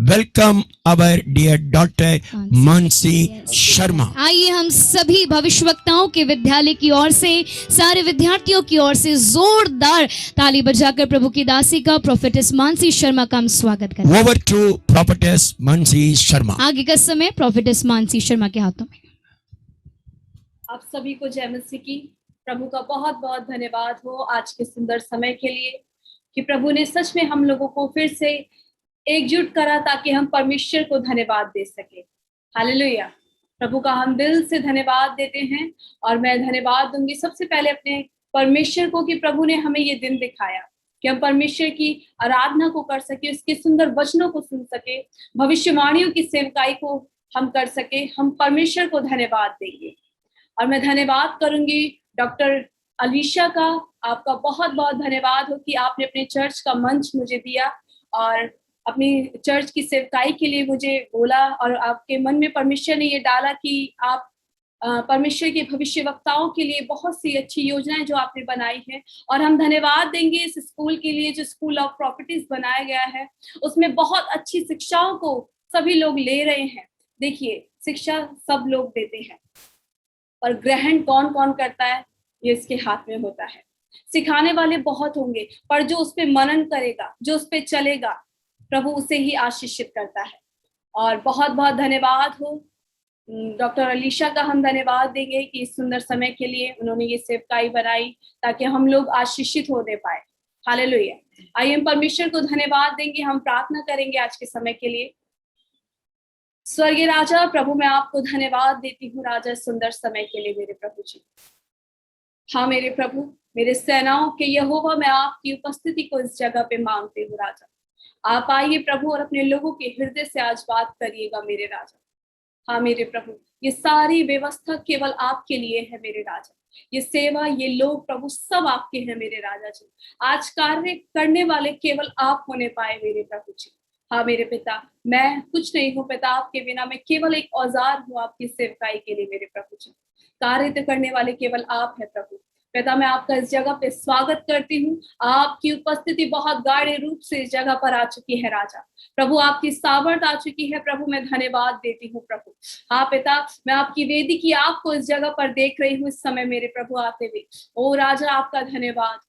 welcome our dear daughter Mansi Sharma. आइए हम सभी भविष्यवक्ताओं के विद्यालय की ओर से, सारे विद्यार्थियों की ओर से जोरदार ताली बजाकर प्रभु की दासी का प्रोफेटेस मानसी शर्मा का हम स्वागत करें। Over to prophetess Mansi Sharma. आगे का समय प्रोफेटेस मानसी शर्मा के हाथों में। आप सभी को जय मसीह की। प्रभु का बहुत बहुत धन्यवाद हो आज के सुंदर समय के लिए कि प्रभु ने सच में हम लोगों को फिर से एकजुट करा ताकि हम परमेश्वर को धन्यवाद दे सके। हालेलुया। प्रभु का हम दिल से धन्यवाद देते हैं और मैं धन्यवाद दूंगी सबसे पहले अपने परमेश्वर को कि प्रभु ने हमें ये दिन दिखाया कि हम परमेश्वर की आराधना को कर सके, उसके सुंदर वचनों को सुन सके, भविष्यवाणियों की सेवकाई को हम कर सके। हम परमेश्वर को धन्यवाद देंगे और मैं धन्यवाद करूंगी डॉक्टर अलीशा का। आपका बहुत बहुत धन्यवाद हो कि आपने अपने चर्च का मंच मुझे दिया और अपनी चर्च की सेवकाई के लिए मुझे बोला और आपके मन में परमेश्वर ने ये डाला कि आप परमेश्वर के भविष्यवक्ताओं के लिए बहुत सी अच्छी योजनाएं जो आपने बनाई है और हम धन्यवाद देंगे इस स्कूल के लिए जो स्कूल ऑफ प्रॉपर्टीज बनाया गया है। उसमें बहुत अच्छी शिक्षाओं को सभी लोग ले रहे हैं। देखिए, शिक्षा सब लोग देते हैं पर ग्रहण कौन कौन करता है ये इसके हाथ में होता है। सिखाने वाले बहुत होंगे पर जो उस पर मनन करेगा, जो उस पर चलेगा, प्रभु उसे ही आशीषित करता है। और बहुत बहुत धन्यवाद हो डॉक्टर अलीशा का। हम धन्यवाद देंगे कि इस सुंदर समय के लिए उन्होंने ये सेवकाई बनाई ताकि हम लोग आशीषित होने पाए। हालेलुया। आइए हम परमेश्वर को धन्यवाद देंगे। हम प्रार्थना करेंगे आज के समय के लिए। स्वर्गीय राजा प्रभु, मैं आपको धन्यवाद देती हूँ राजा सुंदर समय के लिए मेरे प्रभु जी। हाँ मेरे प्रभु, मेरे सेनाओं के यहोवा, मैं आपकी उपस्थिति को इस जगह पे मांगती हूँ राजा। आप आइए प्रभु और अपने लोगों के हृदय से आज बात करिएगा मेरे राजा। हाँ मेरे प्रभु, ये सारी व्यवस्था केवल आपके लिए है मेरे राजा। ये सेवा, ये लोग प्रभु सब आपके हैं मेरे राजा जी। आज कार्य करने वाले केवल आप होने पाए मेरे प्रभु जी। हाँ मेरे पिता, मैं कुछ नहीं हूँ पिता आपके बिना। मैं केवल एक औजार हूँ आपकी सेवकाई के लिए मेरे प्रभु जी। कार्य करने वाले केवल आप है प्रभु। पिता, मैं आपका इस जगह पे स्वागत करती हूँ। आपकी उपस्थिति बहुत गाढ़े रूप से इस जगह पर आ चुकी है राजा। प्रभु, आपकी सामर्थ आ चुकी है प्रभु। मैं धन्यवाद देती हूँ प्रभु। हाँ पिता, मैं आपकी वेदी की आपको इस जगह पर देख रही हूँ इस समय मेरे प्रभु आते हुए। ओ राजा, आपका धन्यवाद,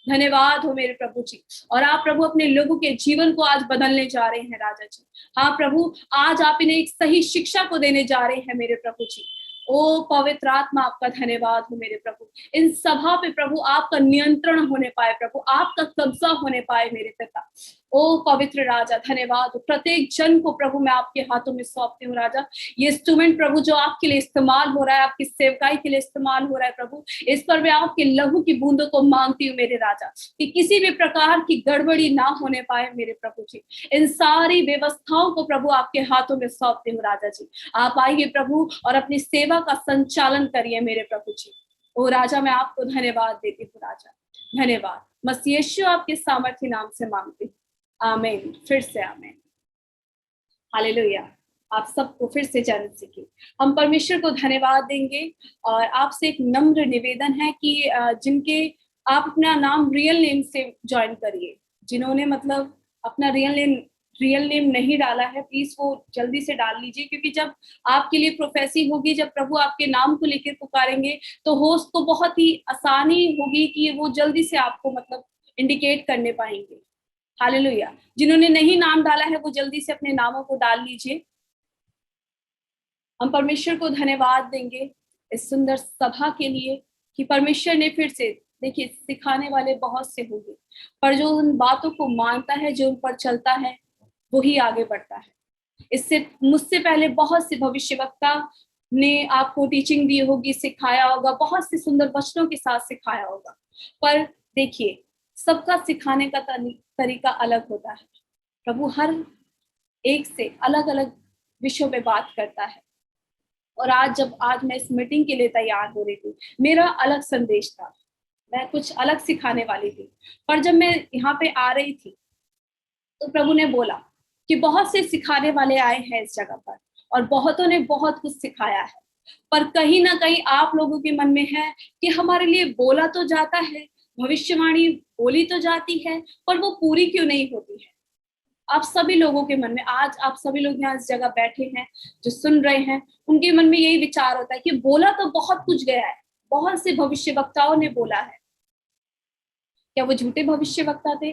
धन्यवाद हो मेरे प्रभु जी। और आप प्रभु अपने लोगों के जीवन को आज बदलने जा रहे हैं राजा जी। हाँ प्रभु, आज आप इन्हें एक सही शिक्षा को देने जा रहे हैं मेरे प्रभु जी। ओ पवित्र आत्मा, आपका धन्यवाद हो मेरे प्रभु। इन सभा पे प्रभु आपका नियंत्रण होने पाए प्रभु, आपका कब्जा होने पाए मेरे पिता। ओ पवित्र राजा, धन्यवाद। प्रत्येक जन को प्रभु मैं आपके हाथों में सौंपती हूँ राजा। ये इंस्ट्रूमेंट प्रभु जो आपके लिए इस्तेमाल हो रहा है, आपकी सेवकाई के लिए इस्तेमाल हो रहा है प्रभु, इस पर मैं आपके लहू की बूंदों को मांगती हूँ मेरे राजा कि किसी भी प्रकार की गड़बड़ी ना होने पाए मेरे प्रभु जी। इन सारी व्यवस्थाओं को प्रभु आपके हाथों में सौंपती हूँ राजा जी। आप आइए प्रभु और अपनी सेवा का संचालन करिए मेरे प्रभु जी। ओ राजा, मैं आपको धन्यवाद देती हूँ राजा। धन्यवाद। मसीह यीशु आपके सामर्थी नाम से मांगती हूँ, आमीन। फिर से आमीन। हालेलुया। आप सबको फिर से जन्म सीखी। हम परमेश्वर को धन्यवाद देंगे और आपसे एक नम्र निवेदन है कि जिनके आप अपना नाम रियल नेम से ज्वाइन करिए। जिन्होंने मतलब अपना रियल नेम नहीं डाला है, प्लीज वो जल्दी से डाल लीजिए, क्योंकि जब आपके लिए प्रोफेसी होगी, जब प्रभु आपके नाम को लेकर पुकारेंगे तो होस्ट को बहुत ही आसानी होगी कि वो जल्दी से आपको मतलब इंडिकेट करने पाएंगे। हालेलुया। जिन्होंने नहीं नाम डाला है वो जल्दी से अपने नामों को डाल लीजिए। हम परमेश्वर को धन्यवाद देंगे इस सुंदर सभा के लिए कि परमेश्वर ने फिर से, देखिए सिखाने वाले बहुत से होंगे पर जो उन बातों को मानता है, जो उन पर चलता है, वो ही आगे बढ़ता है। इससे मुझसे पहले बहुत से भविष्यवक्ता ने आपको टीचिंग दी होगी, सिखाया होगा, बहुत से सुंदर वचनों के साथ सिखाया होगा, पर देखिए सबका सिखाने का तरीका अलग होता है। प्रभु हर एक से अलग अलग विषयों पे बात करता है। और आज मैं इस मीटिंग के लिए तैयार हो रही थी, मेरा अलग संदेश था, मैं कुछ अलग सिखाने वाली थी, पर जब मैं यहाँ पे आ रही थी तो प्रभु ने बोला कि बहुत से सिखाने वाले आए हैं इस जगह पर और बहुतों ने बहुत कुछ सिखाया है, पर कहीं ना कहीं आप लोगों के मन में है कि हमारे लिए बोला तो जाता है, भविष्यवाणी बोली तो जाती है, पर वो पूरी क्यों नहीं होती है। आप सभी लोगों के मन में, आज आप सभी लोग यहाँ इस जगह बैठे हैं जो सुन रहे हैं, उनके मन में यही विचार होता है कि बोला तो बहुत कुछ गया है, बहुत से भविष्यवक्ताओं ने बोला है, क्या वो झूठे भविष्यवक्ता थे?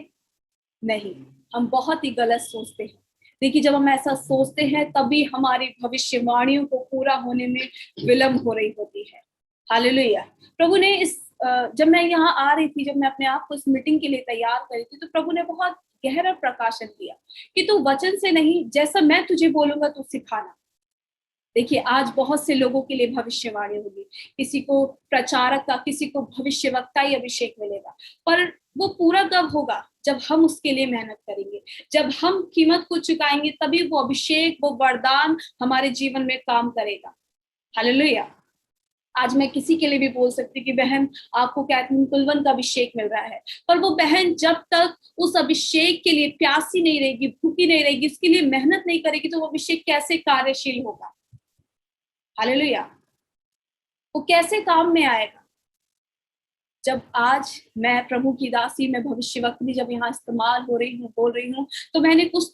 नहीं, हम बहुत ही गलत सोचते हैं। देखिए, जब हम ऐसा सोचते हैं तभी हमारी भविष्यवाणियों को पूरा होने में विलंब हो रही होती है। हालेलुया। प्रभु ने जब मैं यहाँ आ रही थी, जब मैं अपने आप को इस मीटिंग के लिए तैयार कर रही थी, तो प्रभु ने बहुत गहरा प्रकाशन दिया कि तू वचन से नहीं, जैसा मैं तुझे बोलूंगा तू सिखाना। देखिए, आज बहुत से लोगों के लिए भविष्यवाणी होगी, किसी को प्रचारक का, किसी को भविष्यवक्ता ही अभिषेक मिलेगा, पर वो पूरा कब होगा? जब हम उसके लिए मेहनत करेंगे, जब हम कीमत को चुकाएंगे, तभी वो अभिषेक, वो वरदान हमारे जीवन में काम करेगा। हालेलुया। आज मैं किसी के लिए भी बोल सकती हूँ कि बहन, आपको कैथरीन कुलवन का अभिषेक मिल रहा है, पर वो बहन जब तक उस अभिषेक के लिए प्यासी नहीं रहेगी, भूखी नहीं रहेगी, उसके लिए मेहनत नहीं करेगी, तो वो अभिषेक कैसे कार्यशील होगा? हालेलुया। वो कैसे काम में आएगा? जब आज मैं प्रभु की दासी, मैं भविष्यवक्ता जब यहाँ इस्तेमाल हो रही हूँ, बोल रही हूँ, तो मैंने कुछ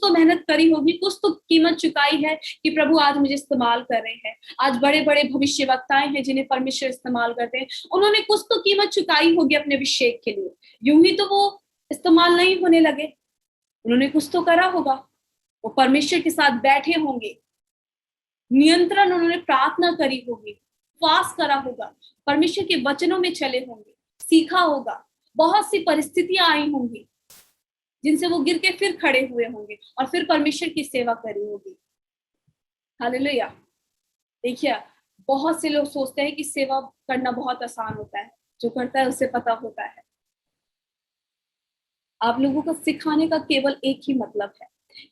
तो मेहनत करी होगी, कुछ तो कीमत चुकाई है कि प्रभु आज मुझे इस्तेमाल कर रहे हैं। आज बड़े बड़े भविष्यवक्ताएं हैं जिन्हें परमेश्वर इस्तेमाल करते हैं, उन्होंने कुछ तो कीमत चुकाई होगी अपने अभिषेक के लिए, यूं ही तो वो इस्तेमाल नहीं होने लगे। उन्होंने कुछ तो करा होगा, वो परमेश्वर के साथ बैठे होंगे, नियंत्रण उन्होंने प्रार्थना करी होगी, उपवास करा होगा, परमेश्वर के वचनों में चले होंगे, सीखा होगा, बहुत सी परिस्थितियां आई होंगी जिनसे वो गिर के फिर खड़े हुए होंगे और फिर परमेश्वर की सेवा करी होगी। हालेलुया। देखिए, बहुत से लोग सोचते हैं कि सेवा करना बहुत आसान होता है, जो करता है उसे पता होता है। आप लोगों को सिखाने का केवल एक ही मतलब है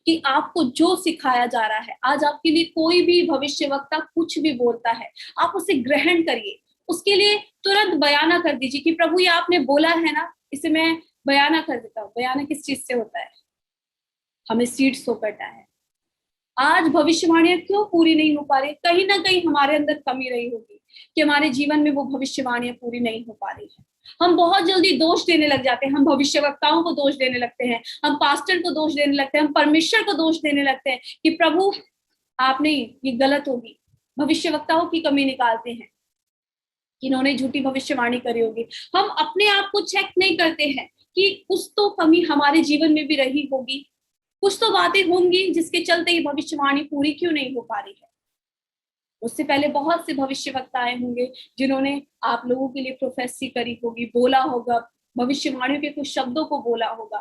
कि आपको जो सिखाया जा रहा है, आज आपके लिए कोई भी भविष्यवक्ता कुछ भी बोलता है, आप उसे ग्रहण करिए, उसके लिए तुरंत बयाना कर दीजिए कि प्रभु ये आपने बोला है ना, इसे मैं बयाना कर देता हूँ। बयाना किस चीज से होता है? हमें सीड सो करना है। आज भविष्यवाणियां क्यों पूरी नहीं हो पा रही? कहीं ना कहीं हमारे अंदर कमी रही होगी कि हमारे जीवन में वो भविष्यवाणियां पूरी नहीं हो पा रही है। हम बहुत जल्दी दोष देने लग जाते हैं, हम भविष्यवक्ताओं को दोष देने लगते हैं, हम पास्टर को दोष देने लगते हैं, हम परमेश्वर को दोष देने लगते हैं कि प्रभु आपने ये गलत होगी। भविष्यवक्ताओं की कमी निकालते हैं कि इन्होंने झूठी भविष्यवाणी करी होगी। हम अपने आप को चेक नहीं करते हैं कि कुछ तो कमी हमारे जीवन में भी रही होगी, कुछ तो बातें होंगी जिसके चलते ये भविष्यवाणी पूरी क्यों नहीं हो पा रही है। उससे पहले बहुत से भविष्यवक्ताएं होंगे जिन्होंने आप लोगों के लिए प्रोफेसी करी होगी, बोला होगा, भविष्यवाणियों के कुछ शब्दों को बोला होगा,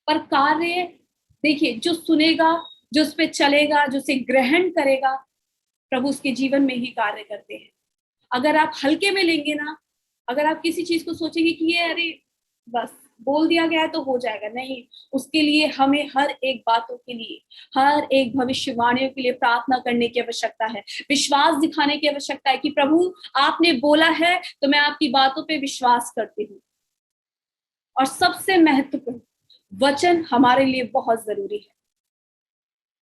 पर कार्य देखिए, जो सुनेगा, जो उस पर चलेगा, जो उसे ग्रहण करेगा, प्रभु उसके जीवन में ही कार्य करते हैं। अगर आप हल्के में लेंगे ना, अगर आप किसी चीज को सोचेंगे कि ये अरे बस बोल दिया गया है तो हो जाएगा, नहीं, उसके लिए हमें हर एक बातों के लिए, हर एक भविष्यवाणियों के लिए प्रार्थना करने की आवश्यकता है, विश्वास दिखाने की आवश्यकता है कि प्रभु आपने बोला है तो मैं आपकी बातों पे विश्वास करती हूँ। और सबसे महत्वपूर्ण, वचन हमारे लिए बहुत जरूरी है।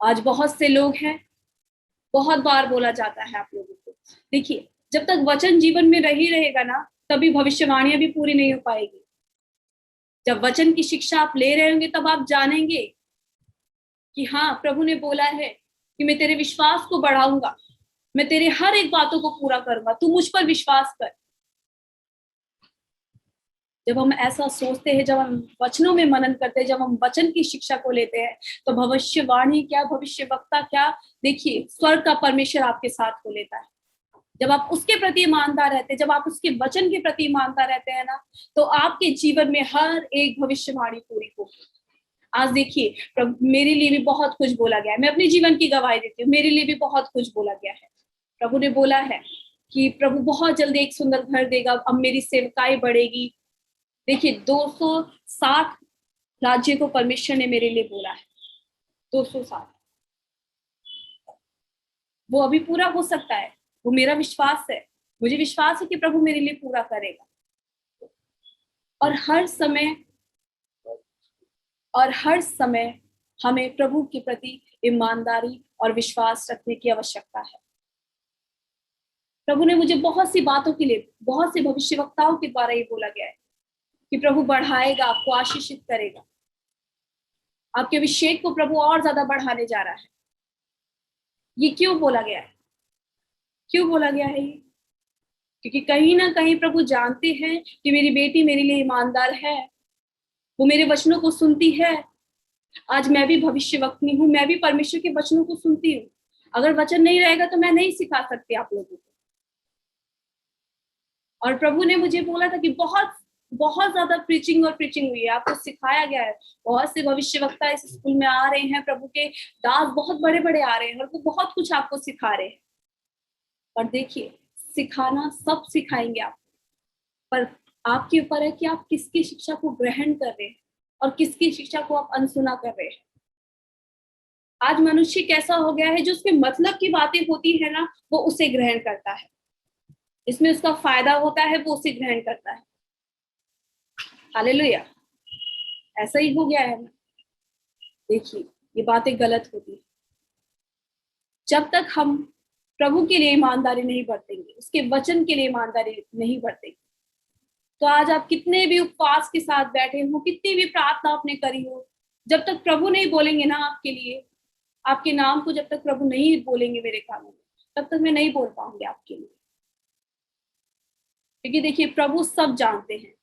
आज बहुत से लोग हैं, बहुत बार बोला जाता है आप लोगों को, देखिए जब तक वचन जीवन में रही रहेगा ना, तभी भविष्यवाणियां भी पूरी नहीं हो पाएगी। जब वचन की शिक्षा आप ले रहे होंगे तब आप जानेंगे कि हाँ, प्रभु ने बोला है कि मैं तेरे विश्वास को बढ़ाऊंगा, मैं तेरे हर एक बातों को पूरा करूंगा, तू मुझ पर विश्वास कर। जब हम ऐसा सोचते हैं, जब हम वचनों में मनन करते हैं, जब हम वचन की शिक्षा को लेते हैं, तो भविष्यवाणी क्या, भविष्यवक्ता क्या, देखिए स्वर्ग का परमेश्वर आपके साथ हो लेता है। जब आप उसके प्रति ईमानदार रहते हैं, जब आप उसके वचन के प्रति ईमानदार रहते हैं ना, तो आपके जीवन में हर एक भविष्यवाणी पूरी होगी। आज देखिए, मेरे लिए भी बहुत कुछ बोला गया है, मैं अपने जीवन की गवाही देती हूँ, मेरे लिए भी बहुत कुछ बोला गया है। प्रभु ने बोला है कि प्रभु बहुत जल्दी एक सुंदर घर देगा, अब मेरी सेवकाई बढ़ेगी। देखिए 260 राज्य को परमेश्वर ने मेरे लिए बोला है, 260, वो अभी पूरा हो सकता है, वो मेरा विश्वास है, मुझे विश्वास है कि प्रभु मेरे लिए पूरा करेगा। और हर समय हमें प्रभु के प्रति ईमानदारी और विश्वास रखने की आवश्यकता है। प्रभु ने मुझे बहुत सी बातों के लिए, बहुत से भविष्यवक्ताओं के द्वारा ये बोला गया है कि प्रभु बढ़ाएगा, आपको आशीषित करेगा। आपके अभिषेक को प्रभु और ज्यादा बढ़ाने जा रहा है। ये क्यों बोला गया है? क्यों बोला गया है ये? क्योंकि कहीं ना कहीं प्रभु जानते हैं कि मेरी बेटी मेरे लिए ईमानदार है, वो मेरे वचनों को सुनती है। आज मैं भी भविष्यवक्ता हूँ, मैं भी परमेश्वर के वचनों को सुनती हूँ। अगर वचन नहीं रहेगा तो मैं नहीं सिखा सकती आप लोगों को। और प्रभु ने मुझे बोला था कि बहुत बहुत ज्यादा प्रीचिंग और प्रीचिंग हुई है, आपको सिखाया गया है। बहुत से भविष्यवक्ता इस स्कूल में आ रहे हैं, प्रभु के दास बहुत बड़े बड़े आ रहे हैं और वो बहुत कुछ आपको सिखा रहे हैं। और देखिए, सिखाना सब सिखाएंगे आप, पर आपके ऊपर है कि आप किसकी शिक्षा को ग्रहण कर रहे हैं और किसकी शिक्षा को आप अनसुना कर रहे हैं। आज मनुष्य कैसा हो गया है, जो उसके मतलब की बातें होती है ना, वो उसे ग्रहण करता है, इसमें उसका फायदा होता है वो उसे ग्रहण करता है। हालेलुया, ऐसा ही हो गया है ना। देखिए, ये बातें गलत होती है। जब तक हम प्रभु के लिए ईमानदारी नहीं बरतेंगे, उसके वचन के लिए ईमानदारी नहीं बरतेंगे, तो आज आप कितने भी उपवास के साथ बैठे हो, कितनी भी प्रार्थना आपने करी हो, जब तक प्रभु नहीं बोलेंगे ना आपके लिए, आपके नाम को जब तक प्रभु नहीं बोलेंगे मेरे कानों में, तब तक मैं नहीं बोल पाऊंगी आपके लिए। क्योंकि देखिए, प्रभु सब जानते हैं।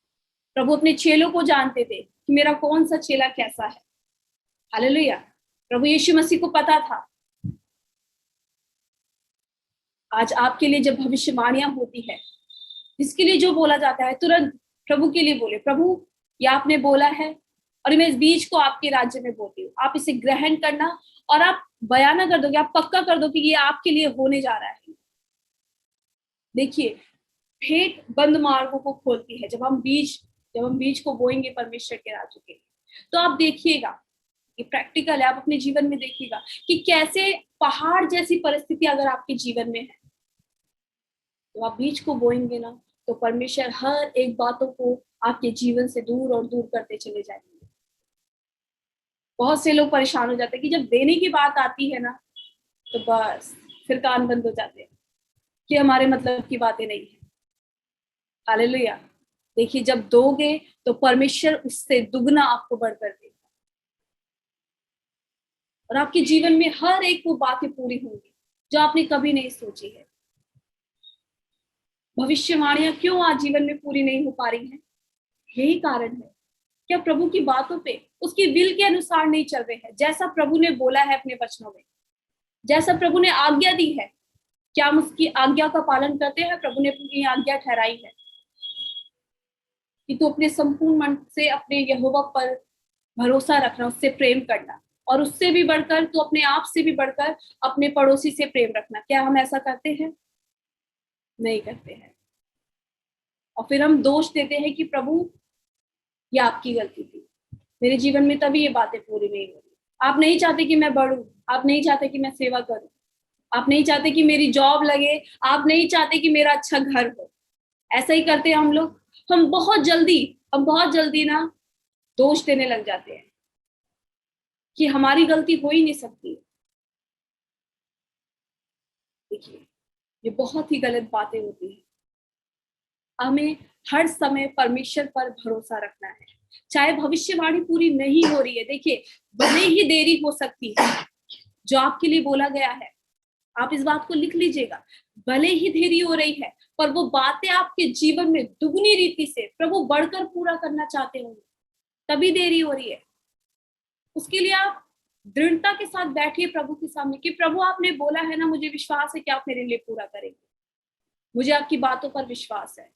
प्रभु अपने चेलों को जानते थे कि मेरा कौन सा चेला कैसा है। हालेलुया, प्रभु यीशु मसीह को पता था। आज आपके लिए जब भविष्यवाणियां होती है, जिसके लिए जो बोला जाता है, तुरंत प्रभु के लिए बोले, प्रभु ये आपने बोला है और मैं इस बीज को आपके राज्य में बोती हूँ, आप इसे ग्रहण करना और आप बयाना कर दोगे, आप पक्का कर दो कि ये आपके लिए होने जा रहा है। देखिए, भेंट बंद मार्गों को खोलती है। जब हम बीज को बोएंगे परमेश्वर के राज्य के लिए, तो आप देखिएगा, ये प्रैक्टिकल है, आप अपने जीवन में देखिएगा कि कैसे पहाड़ जैसी परिस्थिति अगर आपके जीवन में है, तो आप बीज को बोएंगे ना, तो परमेश्वर हर एक बातों को आपके जीवन से दूर और दूर करते चले जाएंगे। बहुत से लोग परेशान हो जाते हैं कि जब देने की बात आती है ना, तो बस फिर कान बंद हो जाते हैं कि हमारे मतलब की बातें नहीं है। हालेलुया, देखिए, जब दोगे तो परमेश्वर उससे दुगना आपको बढ़कर देगा और आपके जीवन में हर एक वो बातें पूरी होंगी जो आपने कभी नहीं सोची है। भविष्यवाणियां क्यों आज जीवन में पूरी नहीं हो पा रही हैं? यही कारण है, क्या प्रभु की बातों पे, उसकी विल के अनुसार नहीं चल रहे हैं। जैसा प्रभु ने बोला है अपने वचनों में, जैसा प्रभु ने आज्ञा दी है, क्या हम उसकी आज्ञा का पालन करते हैं? प्रभु ने अपनी आज्ञा ठहराई है कि तू अपने संपूर्ण मन से अपने यहोवा पर भरोसा रखना, उससे प्रेम करना, और उससे भी बढ़कर, तू अपने आप से भी बढ़कर अपने पड़ोसी से प्रेम रखना। क्या हम ऐसा करते हैं? नहीं करते हैं। और फिर हम दोष देते हैं कि प्रभु ये आपकी गलती थी, मेरे जीवन में तभी ये बातें पूरी नहीं हो रही। आप नहीं चाहते कि मैं बढ़ूं, आप नहीं चाहते कि मैं सेवा करूं, आप नहीं चाहते कि मेरी जॉब लगे, आप नहीं चाहते कि मेरा अच्छा घर हो। ऐसा ही करते हैं हम लोग। हम बहुत जल्दी ना दोष देने लग जाते हैं कि हमारी गलती हो ही नहीं सकती। देखिए, ये बहुत ही गलत बातें होती है। हमें हर समय परमेश्वर पर भरोसा रखना है, चाहे भविष्यवाणी पूरी नहीं हो रही है। देखिए, भले ही देरी हो सकती है, जो आपके लिए बोला गया है, आप इस बात को लिख लीजिएगा, भले ही देरी हो रही है, पर वो बातें आपके जीवन में दुगनी रीति से प्रभु बढ़कर पूरा करना चाहते होंगे, तभी देरी हो रही है। उसके लिए आप दृढ़ता के साथ बैठिए प्रभु के सामने कि प्रभु आपने बोला है ना, मुझे विश्वास है कि आप मेरे लिए पूरा करेंगे, मुझे आपकी बातों पर विश्वास है।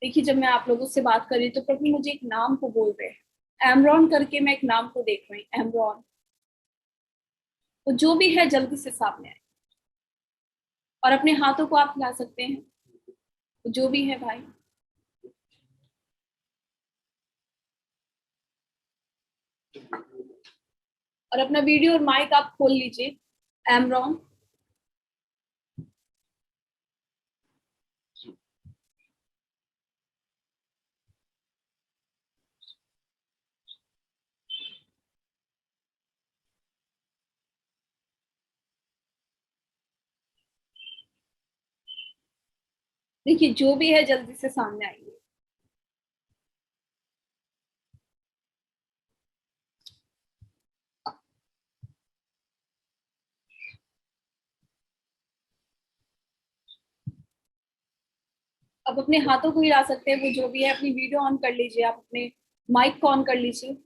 देखिए, जब मैं आप लोगों से बात कर रही तो प्रभु मुझे एक नाम को बोल रहे हैं, एमरॉन करके। मैं एक नाम को देख रही हूँ, एमरॉन। तो जो भी है जल्दी से सामने आए और अपने हाथों को आप हिला सकते हैं, तो जो भी है भाई। और अपना वीडियो और माइक आप खोल लीजिए, एमरॉन। देखिए जो भी है जल्दी से सामने आइए। अब अपने हाथों को हिला सकते हैं, वो जो भी है। अपनी वीडियो ऑन कर लीजिए, आप अपने माइक को ऑन कर लीजिए।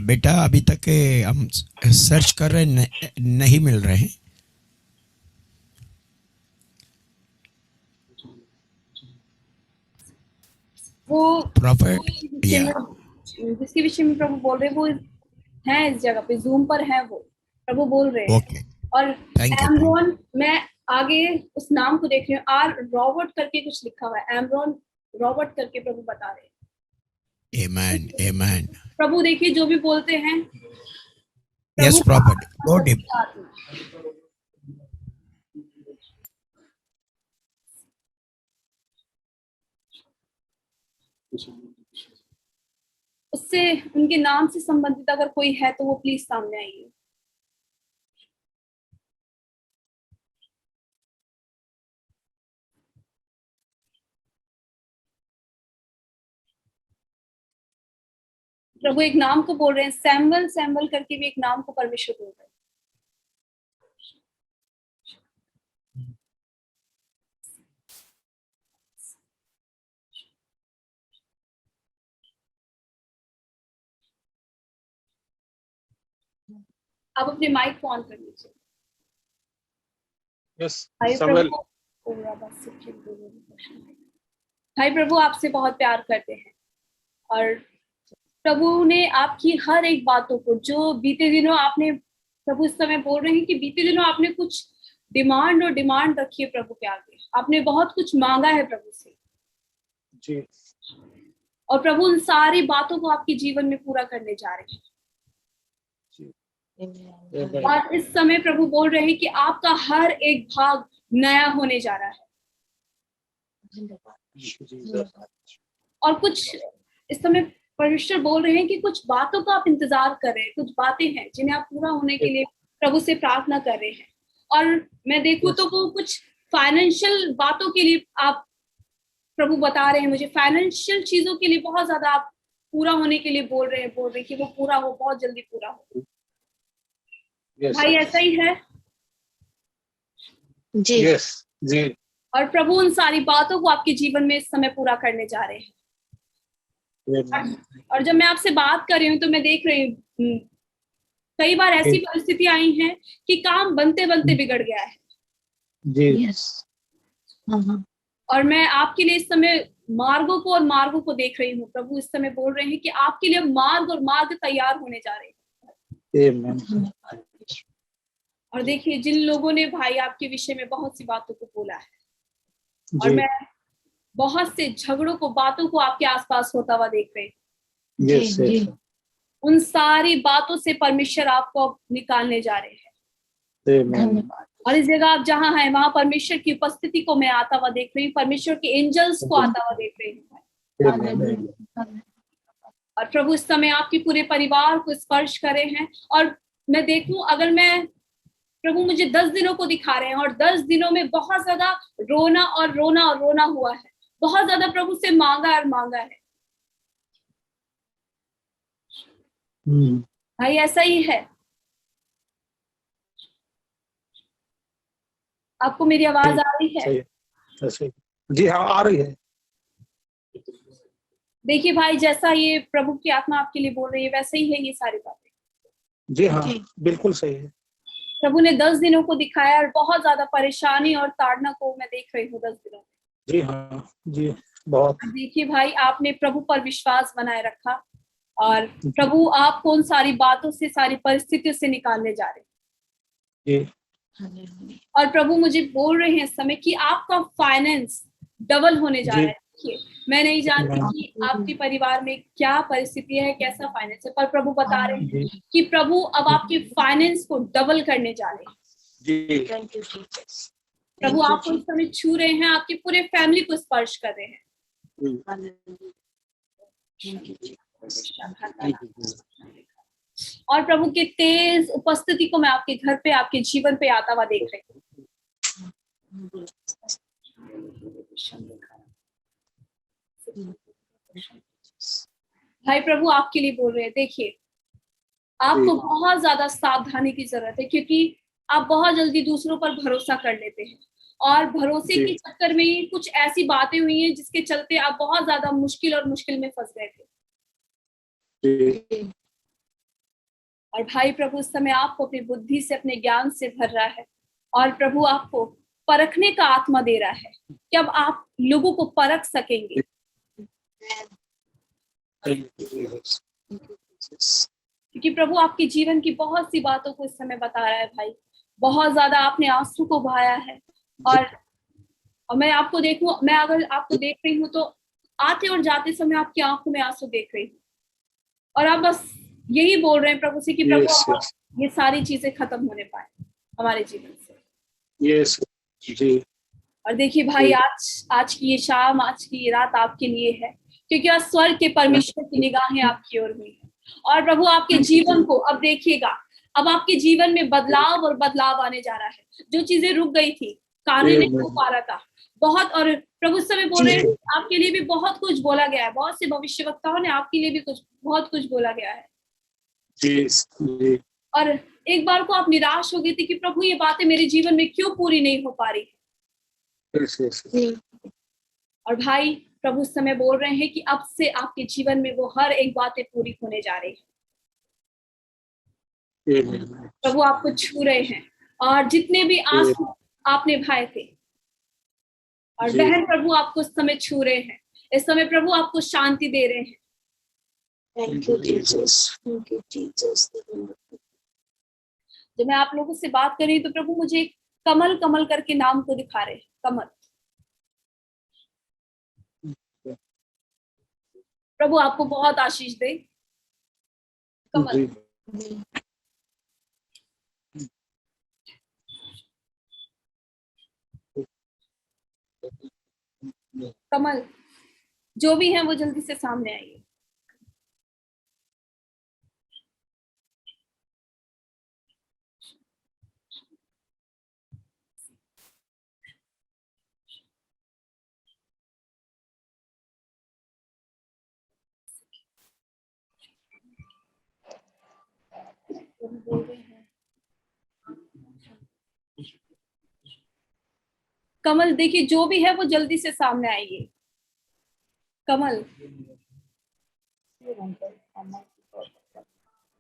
बेटा अभी तक हम सर्च कर रहे हैं, नहीं मिल रहे हैं। वो प्रॉफिट या जिसके विषय में प्रभु बोल रहे हैं वो है इस जगह पे, जूम पर है, वो प्रभु बोल रहे हैं। ओके, और थैंक यू। एमरॉन, मैं आगे उस नाम को देख रही हूँ, आर रॉबर्ट करके कुछ लिखा हुआ है, एमरॉन रॉबर्ट करके प्रभु बता रहे हैं। आमेन, आमेन। प्रभु देखिए जो भी बोलते हैं, यस प्रभु प्रॉफिट, गो डीप। उससे उनके नाम से संबंधित अगर कोई है तो वो प्लीज सामने आइए। प्रभु एक नाम को बोल रहे हैं, सैमुअल, सैमुअल करके भी एक नाम को परमेश्वर बोल रहे हैं। आप अपने माइक को ऑन कर लीजिए। यस भाई समवेल। भाई प्रभु आपसे बहुत प्यार करते हैं, और प्रभु ने आपकी हर एक बातों को, जो बीते दिनों आपने, प्रभु इस समय बोल रहे हैं कि बीते दिनों आपने कुछ डिमांड और डिमांड रखी है प्रभु के आगे, आपने बहुत कुछ मांगा है प्रभु से, जी और प्रभु उन सारी बातों को आपके जीवन में पूरा करने जा रहे हैं। और इस समय प्रभु बोल रहे हैं कि आपका हर एक भाग नया होने जा रहा है। और कुछ इस समय परमेश्वर बोल रहे हैं कि कुछ बातों का आप इंतजार कर रहे हैं, कुछ बातें हैं जिन्हें आप पूरा होने के लिए प्रभु से प्रार्थना कर रहे हैं। और मैं देखूं तो वो कुछ फाइनेंशियल बातों के लिए आप, प्रभु बता रहे हैं मुझे, फाइनेंशियल चीजों के लिए बहुत ज्यादा आप पूरा होने के लिए बोल रहे हैं कि वो पूरा हो, बहुत जल्दी पूरा हो। भाई ऐसा ही है जी। यस जी। और प्रभु उन सारी बातों को आपके जीवन में इस समय पूरा करने जा रहे हैं। और जब मैं आपसे बात कर रही हूँ तो मैं देख रही हूँ कई बार ऐसी परिस्थिति आई हैं कि काम बनते बनते बिगड़ गया है। जी यस। हाँ। और मैं आपके लिए इस समय मार्गों को और मार्गों को देख रही हूँ। प्रभु इस समय बोल रहे हैं कि आपके लिए मार्ग और मार्ग तैयार होने जा रहे हैं। आमेन। और देखिए जिन लोगों ने भाई आपके विषय में बहुत सी बातों को बोला है, और मैं बहुत से झगड़ों को, बातों को आपके आसपास होता हुआ देख रही हूँ। यस जी। उन सारी बातों से परमेश्वर आपको निकालने जा रहे हैं। धन्यवाद। और इस जगह आप जहाँ हैं वहां परमेश्वर की उपस्थिति को मैं आता हुआ देख रही हूँ, परमेश्वर के एंजल्स को आता हुआ देख रही हूँ। और प्रभु इस समय आपके पूरे परिवार को स्पर्श करे हैं। और मैं देखूं, अगर मैं, प्रभु मुझे 10 दिनों को दिखा रहे हैं, और 10 दिनों में बहुत ज्यादा रोना और रोना और रोना हुआ है, बहुत ज्यादा प्रभु से मांगा और मांगा है। भाई ऐसा ही है। आपको मेरी आवाज आ रही है? जी हाँ, आ रही है। देखिए भाई, जैसा ये प्रभु की आत्मा आपके लिए बोल रही है वैसे ही है ये सारी बातें। जी हाँ, बिल्कुल सही है। प्रभु ने 10 दिनों को दिखाया, और बहुत ज्यादा परेशानी और ताड़ना को मैं देख रही हूँ 10 दिनों में। जी हाँ जी, बहुत। देखिए भाई, आपने प्रभु पर विश्वास बनाए रखा, और प्रभु आपको उन सारी बातों से, सारी परिस्थितियों से निकालने जा रहे हैं। जी। और प्रभु मुझे बोल रहे हैं इस समय कि आपका फाइनेंस डबल होने जा रहा है। देखिए, मैं नहीं जानती कि आपके परिवार में क्या परिस्थिति है, कैसा फाइनेंस है, पर प्रभु बता रहे हैं कि प्रभु अब आपके फाइनेंस को डबल करने जा रहे हैं। जी। Thank you Jesus. प्रभु आपको इस समय छू रहे हैं, आपकी पूरे फैमिली को स्पर्श कर रहे हैं। Thank you. और प्रभु के तेज उपस्थिति को मैं आपके घर पे, आपके जीवन पे आता हुआ देख रही हूँ। भाई प्रभु आपके लिए बोल रहे हैं, देखिए आपको बहुत ज्यादा सावधानी की जरूरत है, क्योंकि आप बहुत जल्दी दूसरों पर भरोसा कर लेते हैं और भरोसे के चक्कर में ही कुछ ऐसी बातें हुई हैं जिसके चलते आप बहुत ज्यादा मुश्किल में फंस गए थे। और भाई प्रभु इस समय आपको अपनी बुद्धि से, अपने ज्ञान से भर रहा है और प्रभु आपको परखने का आत्मा दे रहा है कि अब आप लोगों को परख सकेंगे। क्योंकि प्रभु आपके जीवन की बहुत सी बातों को इस समय बता रहा है भाई। बहुत ज्यादा आपने आंसू को बहाया है और मैं आपको देखूं, मैं अगर आपको देख रही हूँ तो आते और जाते समय आपकी आंखों में आंसू देख रही हूँ और आप बस यही बोल रहे हैं प्रभु से कि प्रभु ये सारी चीजें खत्म होने पाए हमारे जीवन से। जी। और देखिए भाई आज की ये शाम, आज की ये रात आपके लिए है, क्योंकि आज स्वर्ग के परमेश्वर की निगाहें आपकी ओर हुई है और प्रभु आपके जीवन को अब देखिएगा। अब आपके जीवन में बदलाव आने जा रहा है। जो चीजें रुक गई थी, कार्य नहीं हो पा रहा था बहुत, और प्रभु इस समय बोल रहे हैं आपके लिए भी बहुत कुछ बोला गया है। बहुत से भविष्यवक्ताओं ने आपके लिए भी बहुत कुछ बोला गया है जी। और एक बार को आप निराश हो गए थे कि प्रभु ये बातें मेरे जीवन में क्यों पूरी नहीं हो पा रही। और भाई प्रभु इस समय बोल रहे हैं कि अब से आपके जीवन में वो हर एक बातें पूरी होने जा रही है। प्रभु आपको छू रहे हैं और जितने भी आंसू आपने बहाए थे और बहन, प्रभु आपको इस समय छू रहे हैं। इस समय प्रभु आपको शांति दे रहे हैं। Thank you, Jesus. Thank you, Jesus. जब मैं आप लोगों से बात कर रही हूँ तो प्रभु मुझे कमल करके नाम को दिखा रहे हैं। कमल, प्रभु आपको बहुत आशीष दे। कमल, कमल जो भी है वो जल्दी से सामने आइए। बोल रहे हैं कमल, देखिए जो भी है वो जल्दी से सामने आइए। कमल,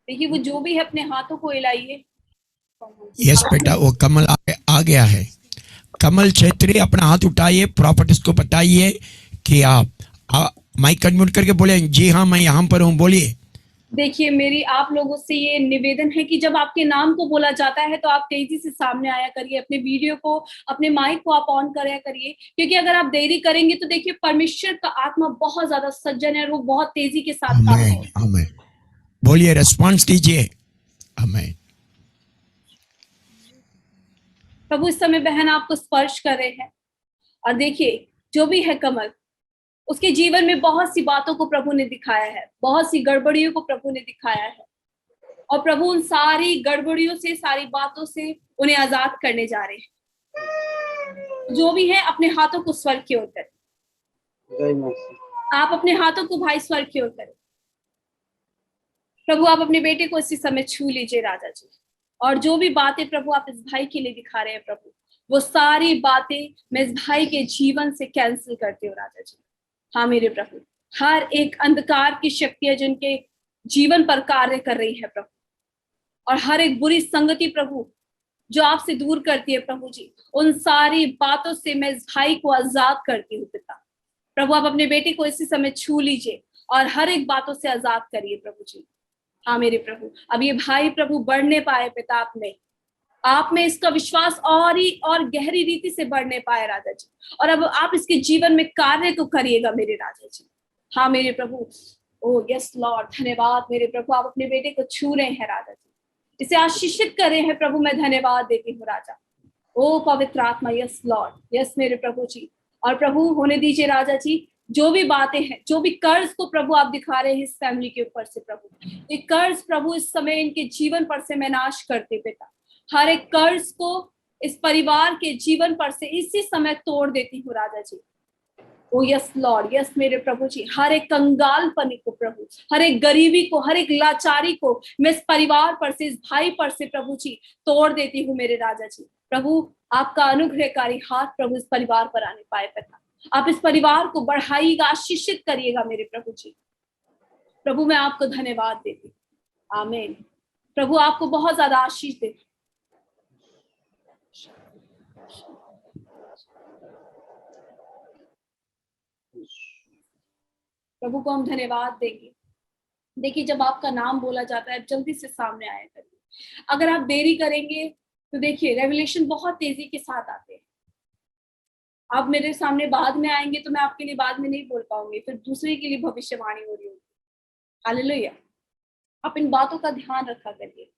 देखिए वो जो भी है अपने हाथों को हिलाइए। यस बेटा, वो कमल आ गया है। कमल छेत्री अपना हाथ उठाइए, प्रॉपर्टीज को बताइए कि आप माइक अनम्यूट करके बोले जी हाँ मैं यहाँ पर हूँ, बोलिए। देखिए मेरी आप लोगों से ये निवेदन है कि जब आपके नाम को बोला जाता है तो आप तेजी से सामने आया करिए। अपने वीडियो को, अपने माइक को आप ऑन कराया करिए, क्योंकि अगर आप देरी करेंगे तो देखिए परमेश्वर का आत्मा बहुत ज्यादा सज्जन है और वो बहुत तेजी के साथ काम करेगा। आमीन। बोलिए, रेस्पॉन्स दीजिए। आमीन। प्रभु इस समय बहन आपको स्पर्श कर रहे हैं और देखिए जो भी है कमल, उसके जीवन में बहुत सी बातों को प्रभु ने दिखाया है, बहुत सी गड़बड़ियों को प्रभु ने दिखाया है और प्रभु उन सारी गड़बड़ियों से, सारी बातों से उन्हें आजाद करने जा रहे हैं। जो भी है अपने हाथों को स्वर्ग की ओर करें। आप अपने हाथों को भाई स्वर्ग की ओर करें। प्रभु आप अपने बेटे को इसी समय छू लीजिए राजा जी, और जो भी बातें प्रभु आप इस भाई के लिए दिखा रहे हैं प्रभु, वो सारी बातें मैं इस भाई के जीवन से कैंसिल करती हूँ राजा जी। हाँ मेरे प्रभु, हर एक अंधकार की शक्तियां जिनके जीवन पर कार्य कर रही है प्रभु, और हर एक बुरी संगति प्रभु जो आपसे दूर करती है प्रभु जी, उन सारी बातों से मैं इस भाई को आजाद करती हूँ पिता। प्रभु आप अपने बेटे को इसी समय छू लीजिए और हर एक बातों से आजाद करिए प्रभु जी। हाँ मेरे प्रभु, अब ये भाई प्रभु बढ़ने पाए पिता, आप में इसका विश्वास और गहरी रीति से बढ़ने पाए राजा जी, और अब आप इसके जीवन में कार्य तो करिएगा मेरे राजा जी। हाँ मेरे प्रभु, ओ यस लॉर्ड, धन्यवाद मेरे प्रभु, आप अपने बेटे को छू रहे हैं राजा जी, इसे आशीषित कर रहे हैं प्रभु। मैं धन्यवाद देती हूँ राजा। ओ पवित्र आत्मा, यस लॉर्ड, यस मेरे प्रभु जी, और प्रभु होने दीजिए राजा जी जो भी बातें हैं, जो भी कर्ज को प्रभु आप दिखा रहे हैं इस फैमिली के ऊपर से प्रभु, ये कर्ज प्रभु इस समय इनके जीवन पर से मैं नाश करते पिता। हर एक कर्ज को इस परिवार के जीवन पर से इसी समय तोड़ देती हूँ राजा जी। ओ यस लॉर्ड, यस मेरे प्रभु जी, हर एक कंगालपन को प्रभु, हर एक गरीबी को, हर एक लाचारी को मैं इस परिवार पर से, इस भाई पर से प्रभु जी तोड़ देती हूँ मेरे राजा जी। प्रभु आपका अनुग्रहकारी हाथ प्रभु इस परिवार पर आने पाए पिता। आप इस परिवार को बढ़ाइएगा, आशीषित करिएगा मेरे प्रभु जी। प्रभु मैं आपको धन्यवाद देती हूँ। आमीन। प्रभु आपको बहुत ज्यादा आशीष दे। प्रभु को हम धन्यवाद देंगे। देखिए जब आपका नाम बोला जाता है जल्दी से सामने आया करिए। अगर आप देरी करेंगे तो देखिए रेवलेशन बहुत तेजी के साथ आते हैं। आप मेरे सामने बाद में आएंगे तो मैं आपके लिए बाद में नहीं बोल पाऊंगी, फिर दूसरे के लिए भविष्यवाणी हो रही होगी। हालेलुया। आप इन बातों का ध्यान रखा करिए।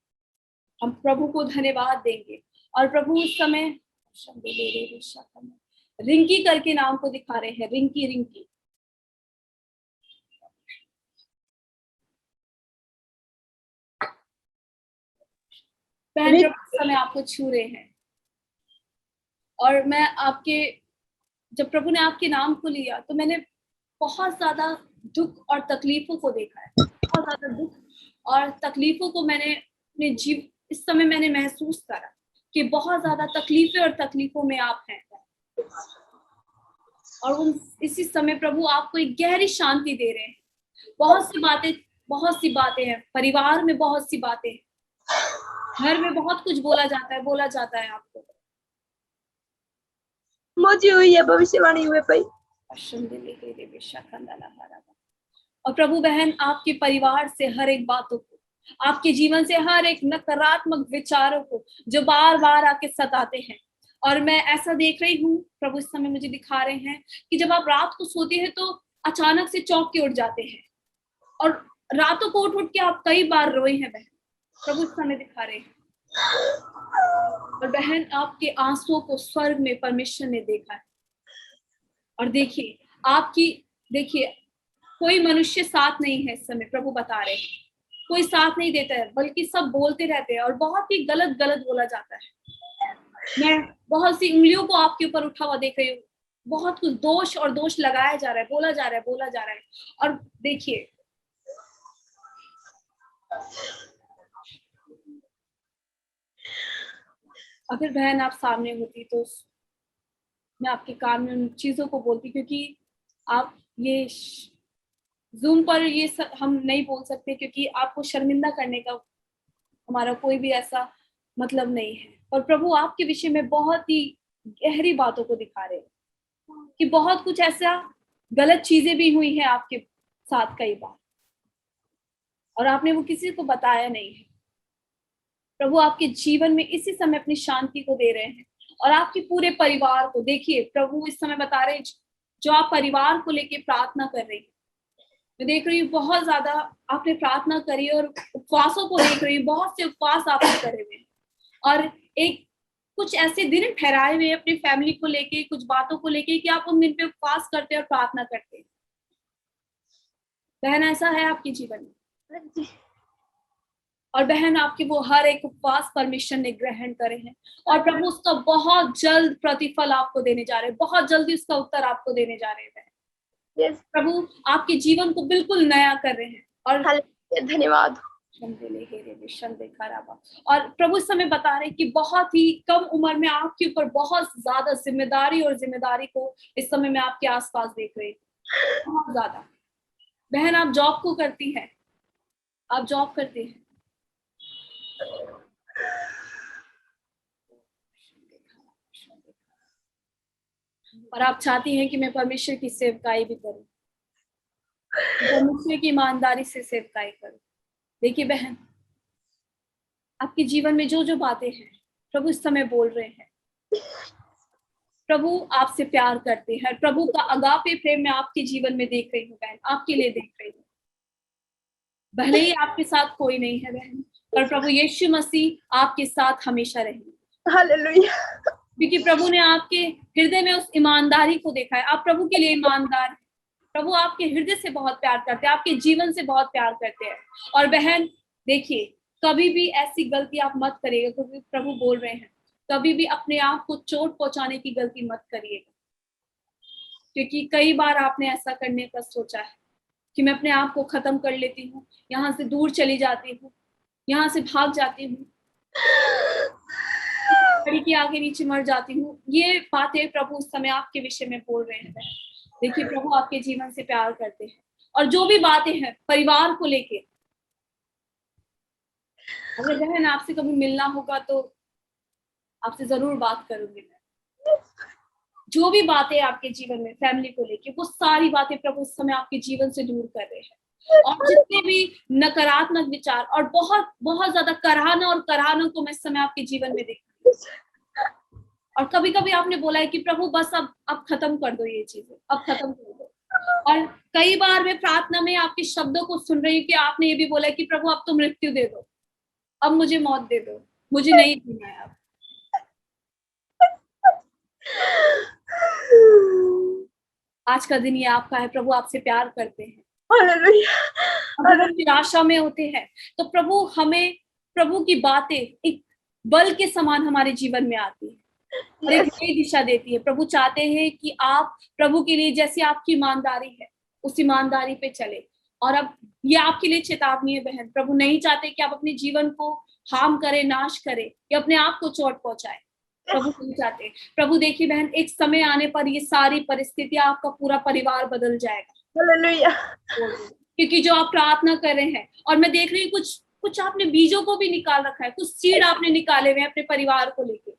हम प्रभु को धन्यवाद देंगे। और प्रभु इस समय रिंकी करके नाम को दिखा रहे हैं। रिंकी रिंकी बहन प्रभु इस समय आपको छू रहे हैं। और मैं आपके, जब प्रभु ने आपके नाम को लिया तो मैंने बहुत ज्यादा दुख और तकलीफों को देखा है। बहुत ज्यादा दुख और तकलीफों को मैंने अपने इस समय मैंने महसूस करा कि बहुत ज्यादा तकलीफें और तकलीफों में आप हैं। और इसी समय प्रभु आपको एक गहरी शांति दे रहे हैं। बहुत सी बातें हैं, परिवार में बहुत सी बातें हैं, घर में बहुत कुछ बोला जाता है आपको। मुझे हुई है भविष्यवाणी हुए भाई। और प्रभु बहन आपके परिवार से हर एक बातों को, आपके जीवन से हर एक नकारात्मक विचारों को जो बार बार आके सताते हैं, और मैं ऐसा देख रही हूँ प्रभु इस समय मुझे दिखा रहे हैं कि जब आप रात को सोते हैं तो अचानक से चौंक के उठ जाते हैं और रातों को उठ के आप कई बार रोए हैं बहन। प्रभु इस समय दिखा रहे हैं। और बहन आपके आंसुओं को स्वर्ग में परमेश्वर ने देखा है। और देखिए कोई मनुष्य साथ नहीं है इस समय। प्रभु बता रहे हैं कोई साथ नहीं देता है, बल्कि सब बोलते रहते हैं और बहुत ही गलत बोला जाता है। मैं बहुत सी उंगलियों को आपके ऊपर उठा हुआ देख रही हूँ। बहुत कुछ दोष लगाया जा रहा है, बोला जा रहा है। और देखिए अगर बहन आप सामने होती तो मैं आपके कान में उन चीजों को बोलती, क्योंकि आप ये जूम पर ये हम नहीं बोल सकते, क्योंकि आपको शर्मिंदा करने का हमारा कोई भी ऐसा मतलब नहीं है। और प्रभु आपके विषय में बहुत ही गहरी बातों को दिखा रहे हैं कि बहुत कुछ ऐसा गलत चीजें भी हुई हैं आपके साथ कई बार, और आपने वो किसी को बताया नहीं है। प्रभु आपके जीवन में इसी समय अपनी शांति को दे रहे हैं और आपके पूरे परिवार को। देखिए प्रभु इस समय बता रहे हैं जो आप परिवार को लेके प्रार्थना कर रही है, मैं देख रही हूँ बहुत ज्यादा आपने प्रार्थना करी और उपवासों को देख रही हूँ। बहुत से उपवास आपने करे हुए और एक कुछ ऐसे दिन ठहराए हुए अपनी फैमिली को लेके, कुछ बातों को लेके कि आप उन दिन पे उपवास करते और प्रार्थना करते। बहन ऐसा है आपके जीवन में। और बहन आपके वो हर एक उपवास परमेश्वर ने ग्रहण करे हैं और प्रभु उसका बहुत जल्द प्रतिफल आपको देने जा रहे हैं। बहुत जल्दी उसका उत्तर आपको देने जा रहे हैं बहन। Yes. प्रभु आपके जीवन को बिल्कुल नया कर रहे हैं। और धन्यवाद। और प्रभु इस समय बता रहे हैं कि बहुत ही कम उम्र में आपके ऊपर बहुत ज्यादा जिम्मेदारी को इस समय मैं आपके आसपास देख रही हूँ। बहुत ज्यादा। बहन आप जॉब को करती हैं, आप जॉब करती हैं और आप चाहती हैं कि मैं परमेश्वर की सेवकाई भी करूं, परमेश्वर की ईमानदारी से सेवकाई करूं। देखिए बहन आपके जीवन में जो बातें हैं प्रभु इस समय बोल रहे हैं। प्रभु आपसे प्यार करते हैं। प्रभु का अगापे प्रेम मैं आपके जीवन में देख रही हूँ बहन, आपके लिए देख रही हूँ। भले ही आपके साथ कोई नहीं है बहन, पर प्रभु यीशु मसीह आपके साथ हमेशा रहेंगे। हालेलुया। क्योंकि प्रभु ने आपके हृदय में उस ईमानदारी को देखा है। आप प्रभु के लिए ईमानदार हैं। प्रभु आपके हृदय से बहुत प्यार करते हैं, आपके जीवन से बहुत प्यार करते हैं। और बहन देखिए, कभी भी ऐसी गलती आप मत करिएगा, क्योंकि प्रभु बोल रहे हैं कभी भी अपने आप को चोट पहुंचाने की गलती मत करिएगा। क्योंकि कई बार आपने ऐसा करने का सोचा है कि मैं अपने आप को खत्म कर लेती हूँ, यहाँ से दूर चली जाती हूँ, यहाँ से भाग जाती हूँ, गाड़ी के आगे नीचे मर जाती हूँ। ये बातें प्रभु उस समय आपके विषय में बोल रहे हैं। देखिए, प्रभु आपके जीवन से प्यार करते हैं, और जो भी बातें हैं परिवार को लेके, अगर बहन आपसे कभी मिलना होगा तो आपसे जरूर बात करूंगी मैं। जो भी बातें आपके जीवन में फैमिली को लेके, वो सारी बातें प्रभु इस समय आपके जीवन से दूर कर रहे हैं। और जितने भी नकारात्मक विचार और बहुत बहुत ज्यादा कराहना को मैं इस समय आपके जीवन में देख रही हूँ। और कभी कभी आपने बोला है कि प्रभु बस अब खत्म कर दो ये चीजें, अब खत्म कर दो। और कई बार मैं प्रार्थना में आपके शब्दों को सुन रही हूँ कि आपने ये भी बोला है कि प्रभु अब तो मृत्यु दे दो, अब मुझे मौत दे दो, मुझे नहीं जीना है अब। आज का दिन ये आपका है, प्रभु आपसे प्यार करते हैं। अगर हम निराशा में होते हैं तो प्रभु हमें, प्रभु की बातें एक बल के समान हमारे जीवन में आती है और एक नई दिशा देती है। प्रभु चाहते हैं कि आप प्रभु के लिए, जैसी आपकी ईमानदारी है उस ईमानदारी पे चले। और अब ये आपके लिए चेतावनी है बहन, प्रभु नहीं चाहते कि आप अपने जीवन को हार्म करें, नाश करें या अपने आप को चोट पहुंचाए। प्रभु नहीं चाहते। प्रभु देखिए बहन, एक समय आने पर ये सारी परिस्थितियां, आपका पूरा परिवार बदल जाएगा। क्योंकि जो आप प्रार्थना कर रहे हैं, और मैं देख रही हूँ कुछ आपने बीजों को भी निकाल रखा है, कुछ सीड आपने निकाले हुए हैं अपने परिवार को लेके।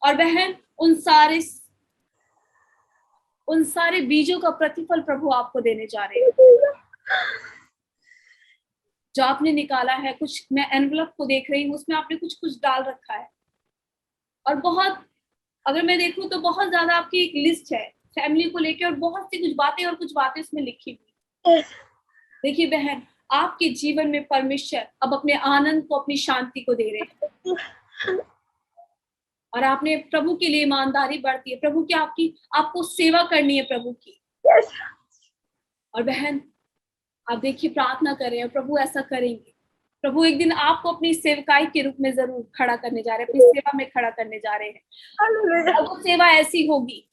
और बहन उन सारे बीजों का प्रतिफल प्रभु आपको देने जा रहे हैं। जो आपने निकाला है, कुछ मैं एनवलप को देख रही हूँ, उसमें आपने कुछ डाल रखा है। और बहुत, अगर मैं देखूं तो बहुत ज्यादा आपकी एक लिस्ट है फैमिली को लेके, और बहुत सी कुछ बातें उसमें लिखी हुई। देखिए बहन, आपके जीवन में परमेश्वर अब अपने आनंद को, अपनी शांति को दे रहे हैं। और आपने प्रभु के लिए ईमानदारी बरती है, प्रभु की आपको सेवा करनी है प्रभु की। और बहन आप देखिए, प्रार्थना कर रहे हैं, प्रभु ऐसा करेंगे। प्रभु एक दिन आपको अपनी सेवकाई के रूप में जरूर खड़ा करने जा रहे हैं, अपनी सेवा में खड़ा करने जा रहे हैं। और वो सेवा ऐसी होगी,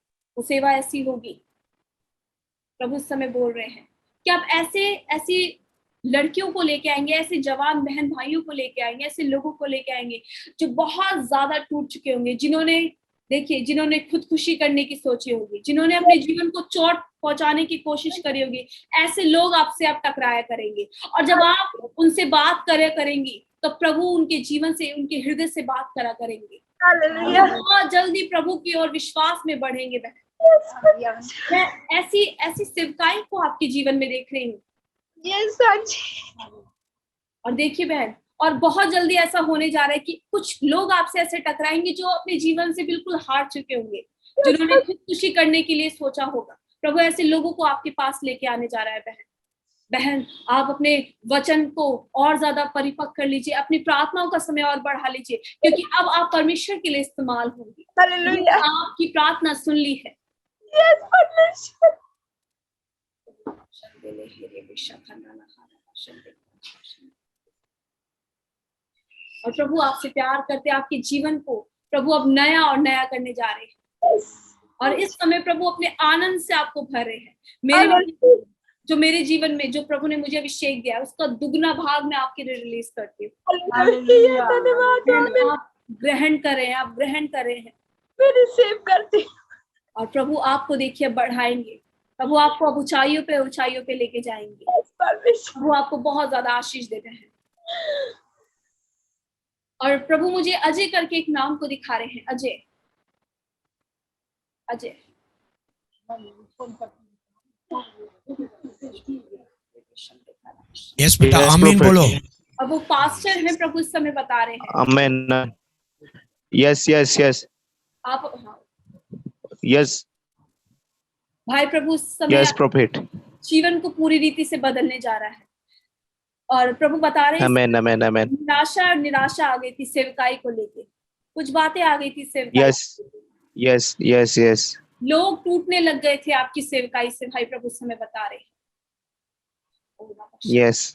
प्रभु इस समय बोल रहे हैं कि आप ऐसी लड़कियों को लेके आएंगे, ऐसे जवान बहन भाइयों को लेके आएंगे, ऐसे लोगों को लेके आएंगे जो बहुत ज्यादा टूट चुके होंगे, जिन्होंने खुदकुशी करने की सोची होगी, जिन्होंने अपने जीवन को चोट पहुंचाने की कोशिश करी होगी। ऐसे लोग आपसे आप टकराया करेंगे, और जब आप उनसे बात करेंगी तो प्रभु उनके जीवन से, उनके हृदय से बात करा करेंगे। बहुत जल्दी प्रभु की ओर विश्वास में बढ़ेंगे बहन। मैं ऐसी सेवकाई को आपके जीवन में देख रही हूँ। और देखिए बहन, और बहुत जल्दी ऐसा होने जा रहा है कि कुछ लोग आपसे ऐसे टकराएंगे जो अपने जीवन से बिल्कुल हार चुके होंगे, जिन्होंने खुदकुशी करने के लिए सोचा होगा। प्रभु ऐसे लोगों को आपके पास लेके आने जा रहा है बहन। आप अपने वचन को और ज्यादा परिपक्व कर लीजिए, अपनी प्रार्थनाओं का समय और बढ़ा लीजिए, क्योंकि अब आप परमेश्वर के लिए इस्तेमाल होंगे। आपकी प्रार्थना सुन ली है। और प्रभु आपसे प्यार करते, आपके जीवन को प्रभु अब नया और नया करने जा रहे हैं। और इस समय प्रभु अपने आनंद से आपको भर रहे हैं। मेरे जीवन में जो प्रभु ने मुझे अभिषेक दिया, उसका दुगना भाग मैं आपके लिए रिलीज करती हूँ। आप ग्रहण कर रहे हैं, रिसीव करती हूँ। और प्रभु आपको देखिए बढ़ाएंगे। प्रभु आपको अब ऊंचाइयों पे लेके जाएंगे। प्रभु आपको बहुत ज्यादा आशीष देते हैं। और प्रभु मुझे अजय करके एक नाम को दिखा रहे हैं। अजय यस बेटा, आमीन बोलो। अब वो पास्टर हैं, प्रभु इस समय बता रहे हैं। Amen. Yes. आप Yes. भाई, प्रभु इस समय Yes, prophet. जीवन को पूरी रीति से बदलने जा रहा है। और प्रभु बता रहे हैं, Amen. निराशा आ गई थी सेवकाई को लेके, कुछ बातें आ गई थी सेवकाई। Yes. लोग टूटने लग गए थे आपकी सेवकाई से भाई, प्रभु इस समय बता रहे हैं। Yes.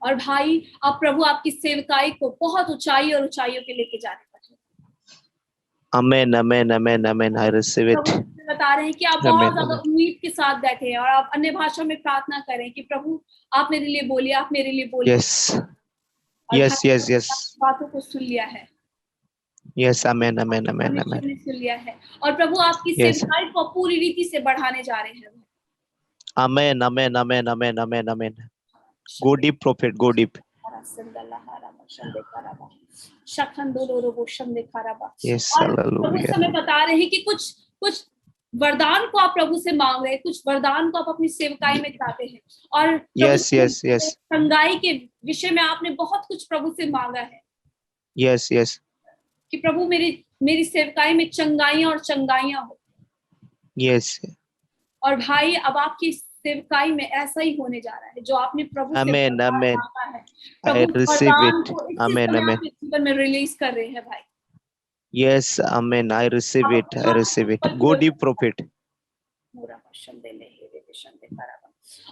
और भाई अब प्रभु आपकी सेवकाई को बहुत ऊंचाई और ऊंचाइयों पे लेके जाने वाले हैं। Amen. Amen. Amen. Amen. I receive it. प्रभु हमें बता रहे हैं कि आप Amen, बहुत ज्यादा amen. उम्मीद के साथ बैठे हैं और आप अन्य भाषा में प्रार्थना करें कि प्रभु आप मेरे लिए बोलिए, आप मेरे लिए बोलिए। Yes. और Yes. भाई, Yes. आपकी Yes. बातों को सुन लिया है, Yes. Amen. Amen. Amen. परमेश्वर Amen. ने सुन लिया है और प्रभु आपकी Yes. सेवकाई को पूरी रीति से बढ़ाने जा रहे हैं। Amen. Amen. Amen. Amen. Amen. Amen. Go deep, prophet. Go deep. Yes. और प्रभु इस Hallelujah. समय बता रहे हैं कि कुछ वरदान को आप प्रभु से मांग रहे हैं, कुछ वरदान को आप अपनी सेवकाई में चाहते हैं और प्रभु Yes. Yes. Yes. संगाई के विषय में आपने बहुत कुछ प्रभु से मांगा है Yes. Yes. कि प्रभु मेरी सेवकाई में चंगाइयां और चंगाइयां हो। Yes. और भाई अब आपकी सेवकाई में ऐसा ही होने जा रहा है जो आपने प्रभु से Amen. Amen. मांगा है। I प्रभु receive वरदान it. को इसी Amen. समय Amen. आपके जीवन में रिलीज कर रहे हैं भाई। Yes. Amen. I receive it. I receive it. Go deep, prophet.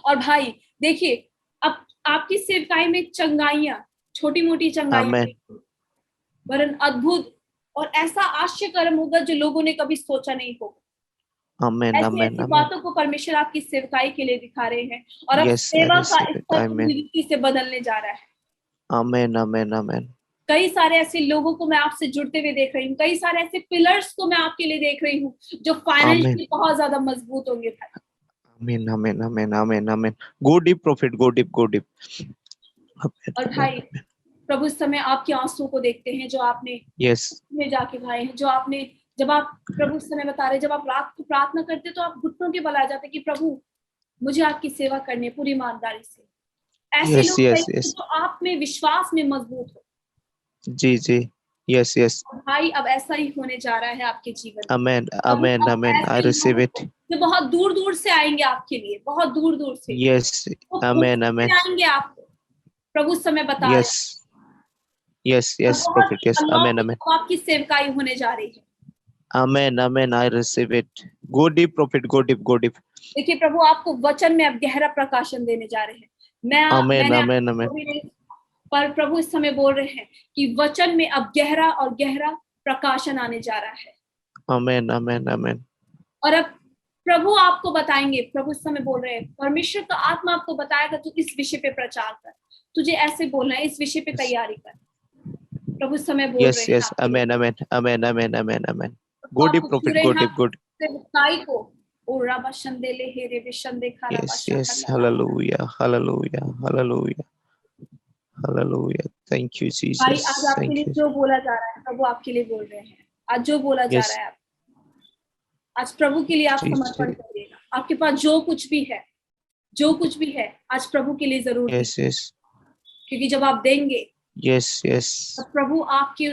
और भाई देखिए अब आपकी सेवकाई में चंगाइयां, छोटी मोटी चंगाइयां Amen. वरन अद्भुत और ऐसा आश्चर्यकर्म होगा जो लोगों ने कभी सोचा नहीं होगा। Amen. ऐसी Amen. ऐसी Amen. बातों को परमेश्वर आपकी सेवकाई के लिए दिखा रहे हैं और अब Yes. I सेवा का receive it. स्तर Amen. पूरी रीति से बदलने जा रहा है। Amen. Amen. Amen. कई सारे ऐसे लोगों को मैं आपसे जुड़ते हुए देख रही हूँ, कई सारे ऐसे पिलर्स को मैं आपके लिए देख रही हूँ जो फाइनेंशियली बहुत ज्यादा मजबूत होंगे भाई। Amen. Amen. Amen. Amen. Amen. Go deep, prophet. Go deep. Go deep. Amen. और भाई प्रभु इस समय आपके आंसू को देखते हैं जो आपने Yes. में जाके भाई हैं, जो आपने जब आप प्रभु इस समय बता रहे जब आप रात को प्रार्थना करते तो आप घुटनों के बल आ जाते कि प्रभु मुझे आपकी सेवा करनी है पूरी ईमानदारी से। ऐसे Yes. लोग Yes. चाहिए Yes. जो आप में विश्वास में मजबूत हो। जी जी. Yes. Yes. भाई अब ऐसा ही होने जा रहा है आपके जीवन में। Amen. प्रभु Amen. अब Amen. I ऐसे receive लोग it. जो बहुत दूर दूर से आएंगे आपके लिए, बहुत दूर दूर से Yes. वो Amen. खुद Amen. से आएंगे आपको। प्रभु इस समय बता रहे Yes. Yes. हैं Yes. Prophet. Yes. Amen. Amen. आपकी सेवकाई होने जा रही है। Amen. Amen. I receive it. Go deep, prophet. Go deep. Go deep. देखिए प्रभु आपको वचन में अब गहरा प्रकाशन देने जा रहे हैं। Amen. मैंने Amen. आपको Amen. कभी नहीं, पर प्रभु इस समय बोल रहे हैं कि वचन में अब गहरा और गहरा प्रकाशन आने जा रहा है। Amen. Amen. Amen. और अब प्रभु आपको बताएंगे, प्रभु इस समय बोल रहे हैं परमेश्वर का आत्मा आपको बताएगा तू इस विषय पे प्रचार कर, तुझे ऐसे बोलना है, इस विषय पे तैयारी कर। प्रभु इस समय बोल Yes. रहे हैं Yes. Amen. Amen. Amen. Amen. Amen. Amen. Go deep, prophet. Go deep. Go deep. सेवकाई को ओ राबा शंदेले हेरे विशंदे खारा Yes. Yes. Hallelujah. Hallelujah. Hallelujah. Hallelujah. Thank you, भाई Jesus. आज आपके Thank लिए you. जो बोला जा रहा है प्रभु आपके लिए बोल रहे हैं। आज जो बोला जा Yes. रहा है आज प्रभु के लिए आप जी, समर्पण जी. करिएगा। आपके पास जो कुछ भी है, जो कुछ भी है आज प्रभु के लिए जरूर दीजिए। Yes. Yes. क्योंकि जब आप देंगे Yes. Yes. तब प्रभु आपकी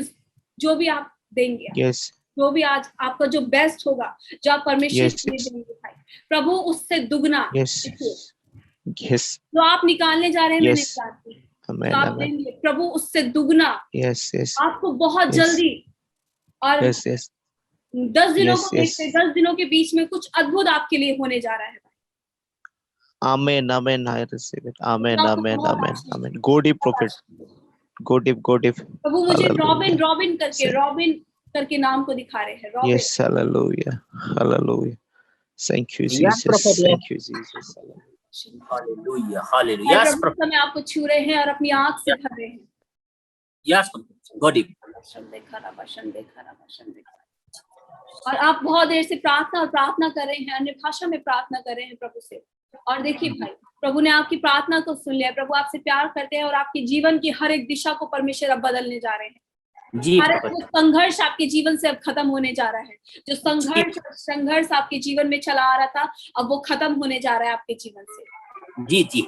जो भी आप देंगे, Yes. जो भी आज आपका जो बेस्ट होगा, जो आप परमेश्वर Yes, के लिए yes. देंगे भाई, प्रभु उससे दुगना Yes. देखिए, Yes. जो आप निकालने जा रहे हैं मैं नहीं Yes. जानती, Amen. जो आप Amen. देंगे प्रभु उससे दुगना Yes. Yes. आपको बहुत Yes. जल्दी और Yes. Yes. 10 दिनों Yes, को yes. देखते 10 दिनों के बीच में कुछ अद्भुत आपके लिए होने जा रहा है। Amen. Amen. I receive it. Amen. आपको Amen. बहुत Amen. आशीष Amen. Go deep, prophet. Go deep. Go deep. प्रभु मुझे Hallelujah. रॉबिन करके नाम को दिखा रहे हैं। Robin Yes. Hallelujah. Hallelujah. Thank you, Yes, Jesus. prophet, yes. Thank you, Jesus. Hallelujah. Hallelujah. और Yes, प्रभु prophet. इस समय आपको छू रहे हैं और अपनी आंख से भर रहे हैं। Yes, prophet. Go deep. और आप बहुत देर से प्रार्थना कर रहे हैं, अन्य भाषा में प्रार्थना कर रहे हैं प्रभु से। और देखिए भाई, प्रभु ने आपकी प्रार्थना को सुन लिया। प्रभु आपसे प्यार करते हैं और आपके जीवन की हर एक दिशा को परमेश्वर अब बदलने जा रहे हैं। जी हर एक prophet. वो संघर्ष आपके जीवन से अब खत्म होने जा रहा है। जो संघर्ष आपके जीवन में चला आ रहा था, अब वो खत्म होने जा रहा है आपके जीवन से। जी जी.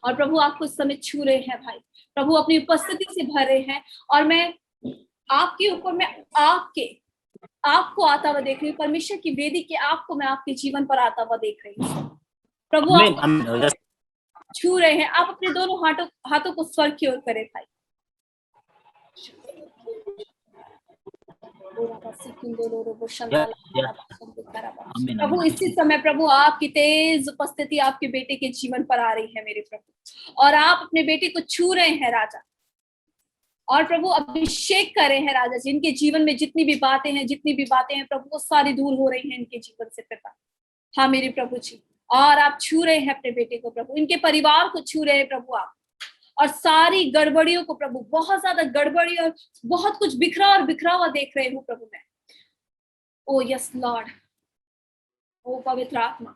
और प्रभु आपको इस समय छू रहे हैं भाई। प्रभु अपनी उपस्थिति से भर रहे हैं और मैं आपके ऊपर में आपको आता हुआ देख रही हूँ। परमेश्वर की वेदी के आपको मैं आपके जीवन पर आता हुआ देख रही हूँ। प्रभु Amen. आप Amen. Yes. छू रहे हैं। आप अपने दोनों हाथों को स्वर्ग की ओर करें भाई। Yes, yes. Amen, प्रभु amen. इसी समय प्रभु आपकी तेज उपस्थिति आपके बेटे के जीवन पर आ रही है मेरे प्रभु, और आप अपने बेटे को छू रहे हैं राजा, और प्रभु अभिषेक कर रहे हैं राजा जी। इनके जीवन में जितनी भी बातें हैं प्रभु, वो सारी दूर हो रही हैं इनके जीवन से पिता। हाँ मेरे प्रभु जी, और आप छू रहे हैं अपने बेटे को प्रभु, इनके परिवार को छू रहे हैं प्रभु आप, और सारी गड़बड़ियों को प्रभु, बहुत ज्यादा गड़बड़ी और बहुत कुछ बिखरा हुआ देख रहे हूँ प्रभु मैं। ओ यस लॉर्ड, ओ पवित्र आत्मा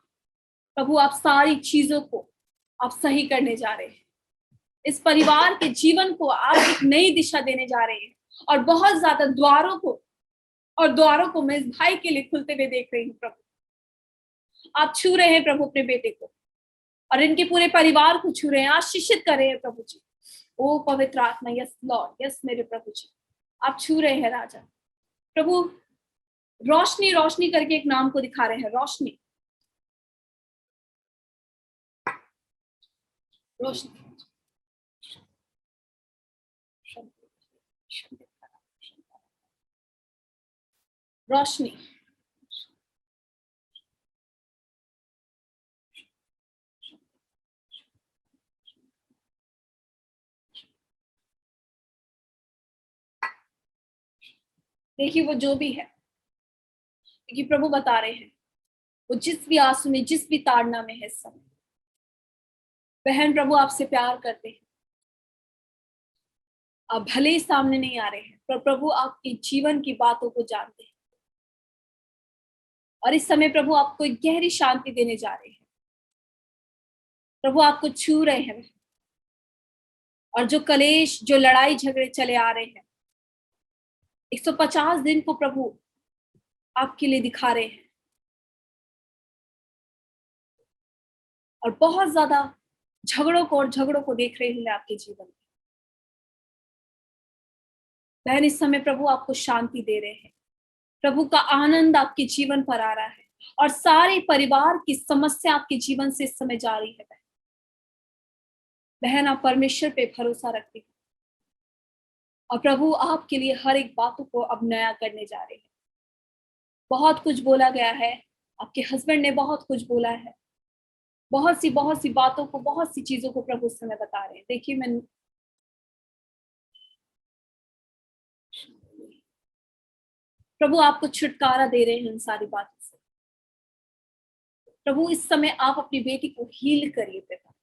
प्रभु, आप सारी चीजों को आप सही करने जा रहे हैं, इस परिवार के जीवन को आप एक नई दिशा देने जा रहे हैं, और बहुत ज्यादा द्वारों को मैं इस भाई के लिए खुलते हुए देख रही हूँ प्रभु। आप छू रहे हैं प्रभु अपने बेटे को, और इनके पूरे परिवार को छू रहे हैं, आशीषित कर रहे हैं प्रभु जी। ओ पवित्र आत्मा, यस लॉर्ड, यस मेरे प्रभु जी, आप छू रहे हैं राजा। प्रभु रोशनी रोशनी करके एक नाम को दिखा रहे हैं, रोशनी रोशनी रोशनी। देखिए वो जो भी है, क्योंकि प्रभु बता रहे हैं वो जिस भी आंसू में, जिस भी ताड़ना में है इस समय, बहन प्रभु आपसे प्यार करते हैं। आप भले ही सामने नहीं आ रहे हैं, पर प्रभु आपके जीवन की बातों को जानते हैं, और इस समय प्रभु आपको एक गहरी शांति देने जा रहे हैं। प्रभु आपको छू रहे हैं, और जो कलेश, जो लड़ाई झगड़े चले आ रहे हैं 150 दिन को प्रभु आपके लिए दिखा रहे हैं, और बहुत ज्यादा झगड़ों को देख रहे हैं आपके जीवन में। बहन इस समय प्रभु आपको शांति दे रहे हैं, प्रभु का आनंद आपके जीवन पर आ रहा है, और सारे परिवार की समस्या आपके जीवन से इस समय जा रही है। बहन आप परमेश्वर पे भरोसा रखती हैं, और प्रभु आपके लिए हर एक बातों को अब नया करने जा रहे हैं। बहुत कुछ बोला गया है, आपके हस्बैंड ने बहुत कुछ बोला है, बहुत सी बातों को, बहुत सी चीजों को प्रभु उस समय बता रहे हैं। देखिए मैं प्रभु आपको छुटकारा दे रहे हैं उन सारी बातों से। प्रभु इस समय आप अपनी बेटी को हील करिए पिता,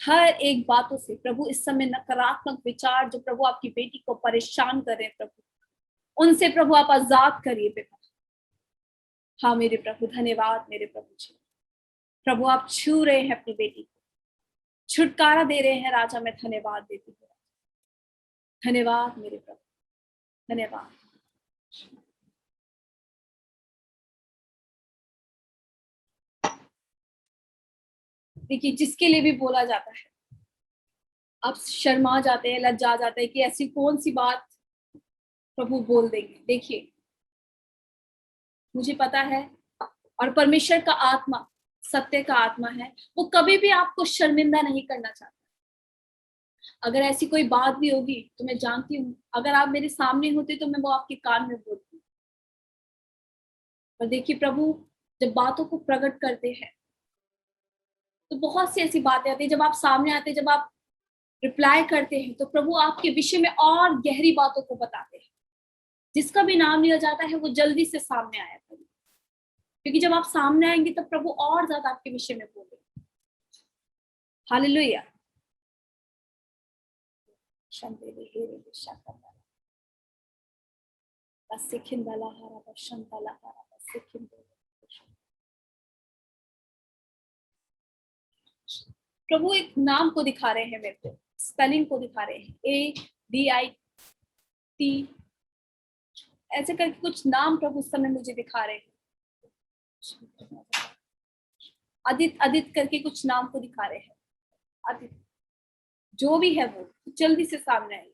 हर एक बातों से प्रभु। इस समय नकारात्मक विचार जो प्रभु आपकी बेटी को परेशान कर रहे हैं प्रभु, उनसे प्रभु आप आजाद करिए पिता। हाँ मेरे प्रभु, धन्यवाद मेरे प्रभु जी। प्रभु आप छू रहे हैं अपनी बेटी को, छुटकारा दे रहे हैं राजा। मैं धन्यवाद देती हूँ, धन्यवाद मेरे प्रभु, धन्यवाद। देखिए जिसके लिए भी बोला जाता है, आप शर्मा जाते हैं, लज्जा जाते हैं कि ऐसी कौन सी बात प्रभु बोल देंगे। देखिए मुझे पता है, और परमेश्वर का आत्मा सत्य का आत्मा है, वो कभी भी आपको शर्मिंदा नहीं करना चाहता। अगर ऐसी कोई बात भी होगी तो मैं जानती हूँ, अगर आप मेरे सामने होते तो मैं वो आपके कान में बोलती। पर देखिए प्रभु जब बातों को प्रकट करते हैं तो बहुत सी ऐसी बातें आती है, जब आप सामने आते हैं, जब आप रिप्लाई करते हैं, तो प्रभु आपके विषय में और गहरी बातों को बताते हैं। जिसका भी नाम लिया जाता है वो जल्दी से सामने आया करें, क्योंकि जब आप सामने आएंगे तब प्रभु और ज्यादा आपके विषय में बोलेंगे। हालेलुया। प्रभु एक नाम को दिखा रहे हैं मेरे को, स्पेलिंग को दिखा रहे हैं, ADIT ऐसे करके कुछ नाम प्रभु उस समय मुझे दिखा रहे हैं। आदित्य करके कुछ नाम को दिखा रहे हैं। आदित्य जो भी है वो जल्दी से सामने आएंगे।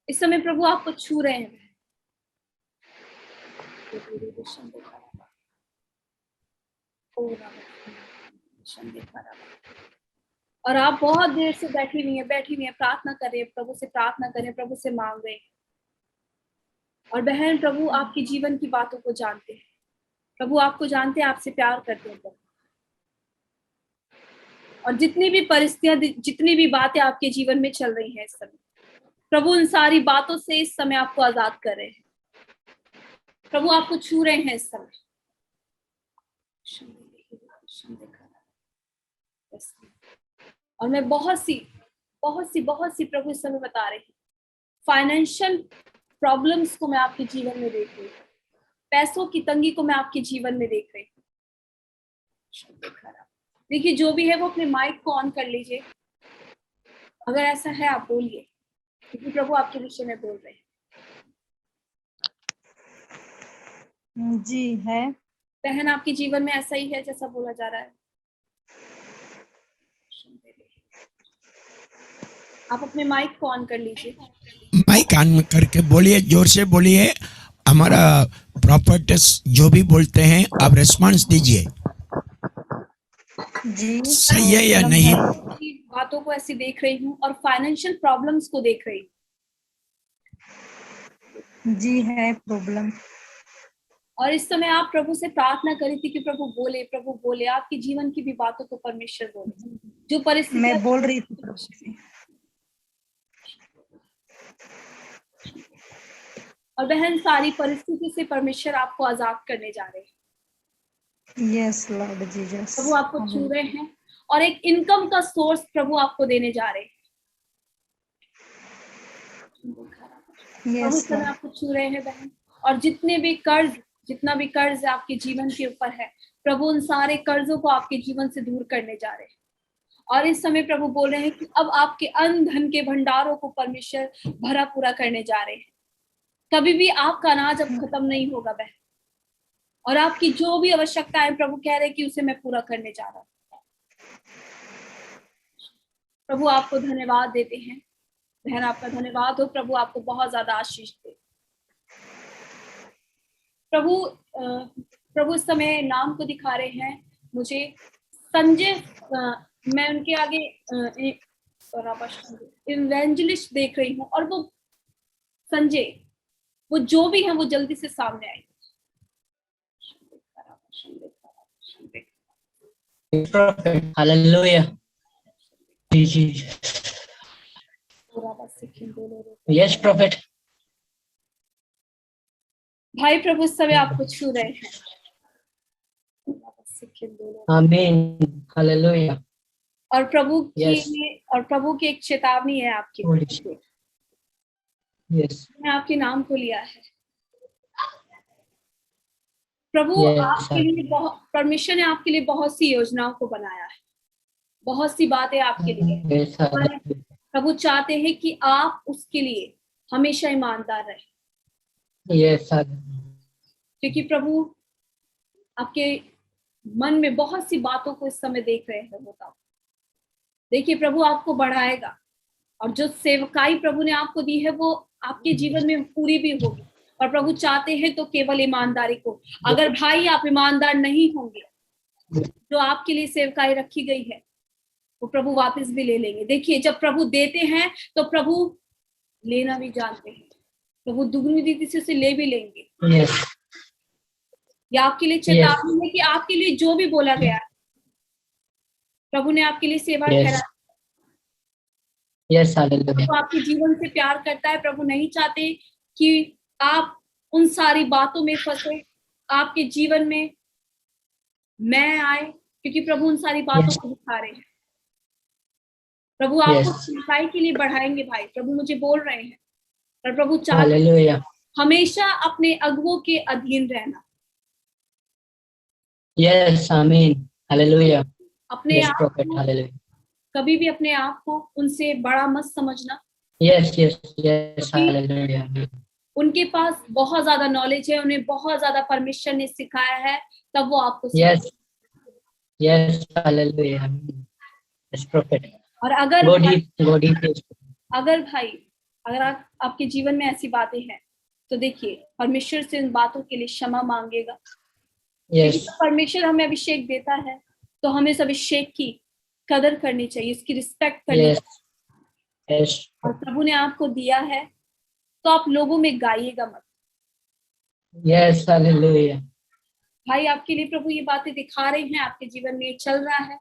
इस समय प्रभु आपको छू रहे हैं। और आप बहुत देर से बैठी हुई हैं, प्रार्थना कर रहे हैं, प्रभु से प्रार्थना करें, प्रभु से मांग रहे हैं। और बहन, प्रभु आपके जीवन की बातों को जानते हैं, प्रभु आपको जानते हैं, आपसे प्यार करते हैं प्रभु। और जितनी भी परिस्थितियां, जितनी भी बातें आपके जीवन में चल रही हैं इस समय, प्रभु उन सारी बातों से इस समय आपको आजाद कर रहे हैं। प्रभु आपको छू रहे हैं इस समय। और मैं बहुत सी प्रभु इस समय बता रही हूँ, फाइनेंशियल प्रॉब्लम्स को मैं आपके जीवन में देख रही हूँ, पैसों की तंगी को मैं आपके जीवन में देख रही हूँ। देखिए, जो भी है वो अपने माइक को ऑन कर लीजिए। अगर ऐसा है आप बोलिए, क्योंकि प्रभु आपके विषय में बोल रहे हैं। जी है। बहन, आपके जीवन में ऐसा ही है जैसा बोला जा रहा है? आप अपने माइक को ऑन कर लीजिए। माइक ऑन करके बोलिए, जोर से बोलिए। हमारा प्रॉपर्टीज जो भी बोलते हैं आप रिस्पांस दीजिए, जी सही है या नहीं। बातों को ऐसी देख रही हूँ और फाइनेंशियल प्रॉब्लम्स को देख रही हूँ। जी है प्रॉब्लम। और इस समय आप प्रभु से प्रार्थना करी थी कि प्रभु बोले आपके जीवन की भी बातों को परमेश्वर बोले। जो परिस्थिति मैं बोल रही थी प्रभु से। और बहन, सारी परिस्थिति से परमेश्वर आपको आजाद करने जा रहे हैं। Yes Lord Jesus. प्रभु आपको छू रहे हैं और एक इनकम का सोर्स प्रभु आपको देने जा रहे हैं। प्रभु समय आपको छू रहे हैं बहन। और जितना भी कर्ज आपके जीवन के ऊपर है, प्रभु उन सारे कर्जों को आपके जीवन से दूर करने जा रहे हैं। और इस समय प्रभु बोल रहे हैं कि अब आपके अन्न धन के भंडारों को परमेश्वर भरा पूरा करने जा रहे हैं। कभी भी आपका अनाज अब खत्म नहीं होगा बहन। और आपकी जो भी आवश्यकता है, प्रभु कह रहे हैं कि उसे मैं पूरा करने जा रहा हूँ। प्रभु आपको धन्यवाद देते हैं बहन, आपका धन्यवाद हो। प्रभु आपको बहुत ज्यादा आशीष दे। प्रभु इस समय नाम को दिखा रहे हैं मुझे, संजय। मैं उनके आगे इवेंजलिस्ट देख रही हूँ, और वो संजय, वो जो भी है वो जल्दी से सामने आए। हालेलुया। जी यस प्रॉफिट। भाई, प्रभु इस समय आपको छू रहे हैं। आमीन। हालेलुया। और प्रभु Yes. की एक चेतावनी है आपके लिए। यस मैं आपके नाम को लिया है। प्रभु Yes, आपके लिए परमेश्वर ने आपके लिए बहुत सी योजनाओं को बनाया है, बहुत सी बातें आपके लिए। यस प्रभु चाहते हैं कि आप उसके लिए हमेशा ईमानदार रहें, यस क्योंकि प्रभु आपके मन में बहुत सी बातों को इस समय देख रहे हैं। बताओ, देखिए, प्रभु आपको बढ़ाएगा, और जो सेवकाई प्रभु ने आपको दी है वो आपके जीवन में पूरी भी होगी। और प्रभु चाहते हैं तो केवल ईमानदारी को। अगर भाई आप ईमानदार नहीं होंगे, जो आपके लिए सेवकाई रखी गई है वो प्रभु वापस भी ले लेंगे। देखिए, जब प्रभु देते हैं तो प्रभु लेना भी जानते हैं। प्रभु दुगनी रीति से उसे ले भी लेंगे। यस ये आपके लिए चेतावनी है कि आपके लिए जो भी बोला गया है, प्रभु ने आपके लिए सेवा करा। Yes hallelujah. प्रभु आपके जीवन से प्यार करता है। प्रभु नहीं चाहते कि आप उन सारी बातों में फंसे, आपके जीवन में मैं आए, क्योंकि प्रभु उन सारी बातों को दिखा रहे हैं। प्रभु आपको सिखाई के लिए बढ़ाएंगे भाई। प्रभु मुझे बोल रहे हैं, और प्रभु चाहते हैं हमेशा अपने अगुवों के अधीन रहना। यस आमीन हालेलुया। अपने आप को कभी भी अपने आप को उनसे बड़ा मत समझना। Yes yes yes hallelujah. उनके पास बहुत ज्यादा नॉलेज है, उन्हें बहुत ज्यादा परमेश्वर ने सिखाया है, तब वो आपको yes yes hallelujah. Yes profit. और अगर अगर आपके जीवन में ऐसी बातें हैं तो देखिए परमेश्वर से उन बातों के लिए क्षमा मांगेगा। Yes. लेकिन जब परमेश्वर हमें अभिषेक देता है तो हमें इस अभिषेक की कदर करनी चाहिए, इसकी रिस्पेक्ट करनी Yes. चाहिए। Yes. और प्रभु ने आपको दिया है तो आप लोगों में गाइएगा मत। Yes. Hallelujah. भाई आपके लिए प्रभु ये बातें दिखा रहे हैं, आपके जीवन में ये चल रहा है।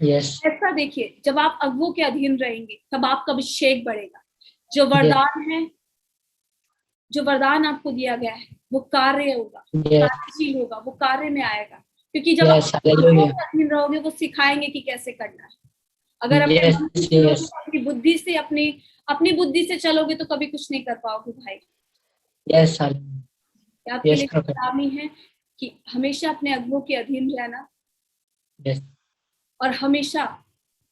Yes. ऐसा देखिए जब आप अगुवों के अधीन रहेंगे तब आपका अभिषेक बढ़ेगा। जो वरदान है, जो वरदान आपको दिया गया है वो कार्य होगा, Yes. कार्यशील होगा, वो कार्य में आएगा। क्योंकि जब Yes. आप अगुवों Hallelujah. के अधीन रहोगे वो सिखाएंगे कि कैसे करना है। अगर अपने Yes. मन से चलोगे, Yes. अपनी बुद्धि से अपनी बुद्धि से चलोगे तो कभी कुछ नहीं कर पाओगे भाई। Yes. Hallelujah. ये आपके Yes, लिए prophet. चेतावनी है कि हमेशा अपने अगुवों के अधीन रहना Yes. और हमेशा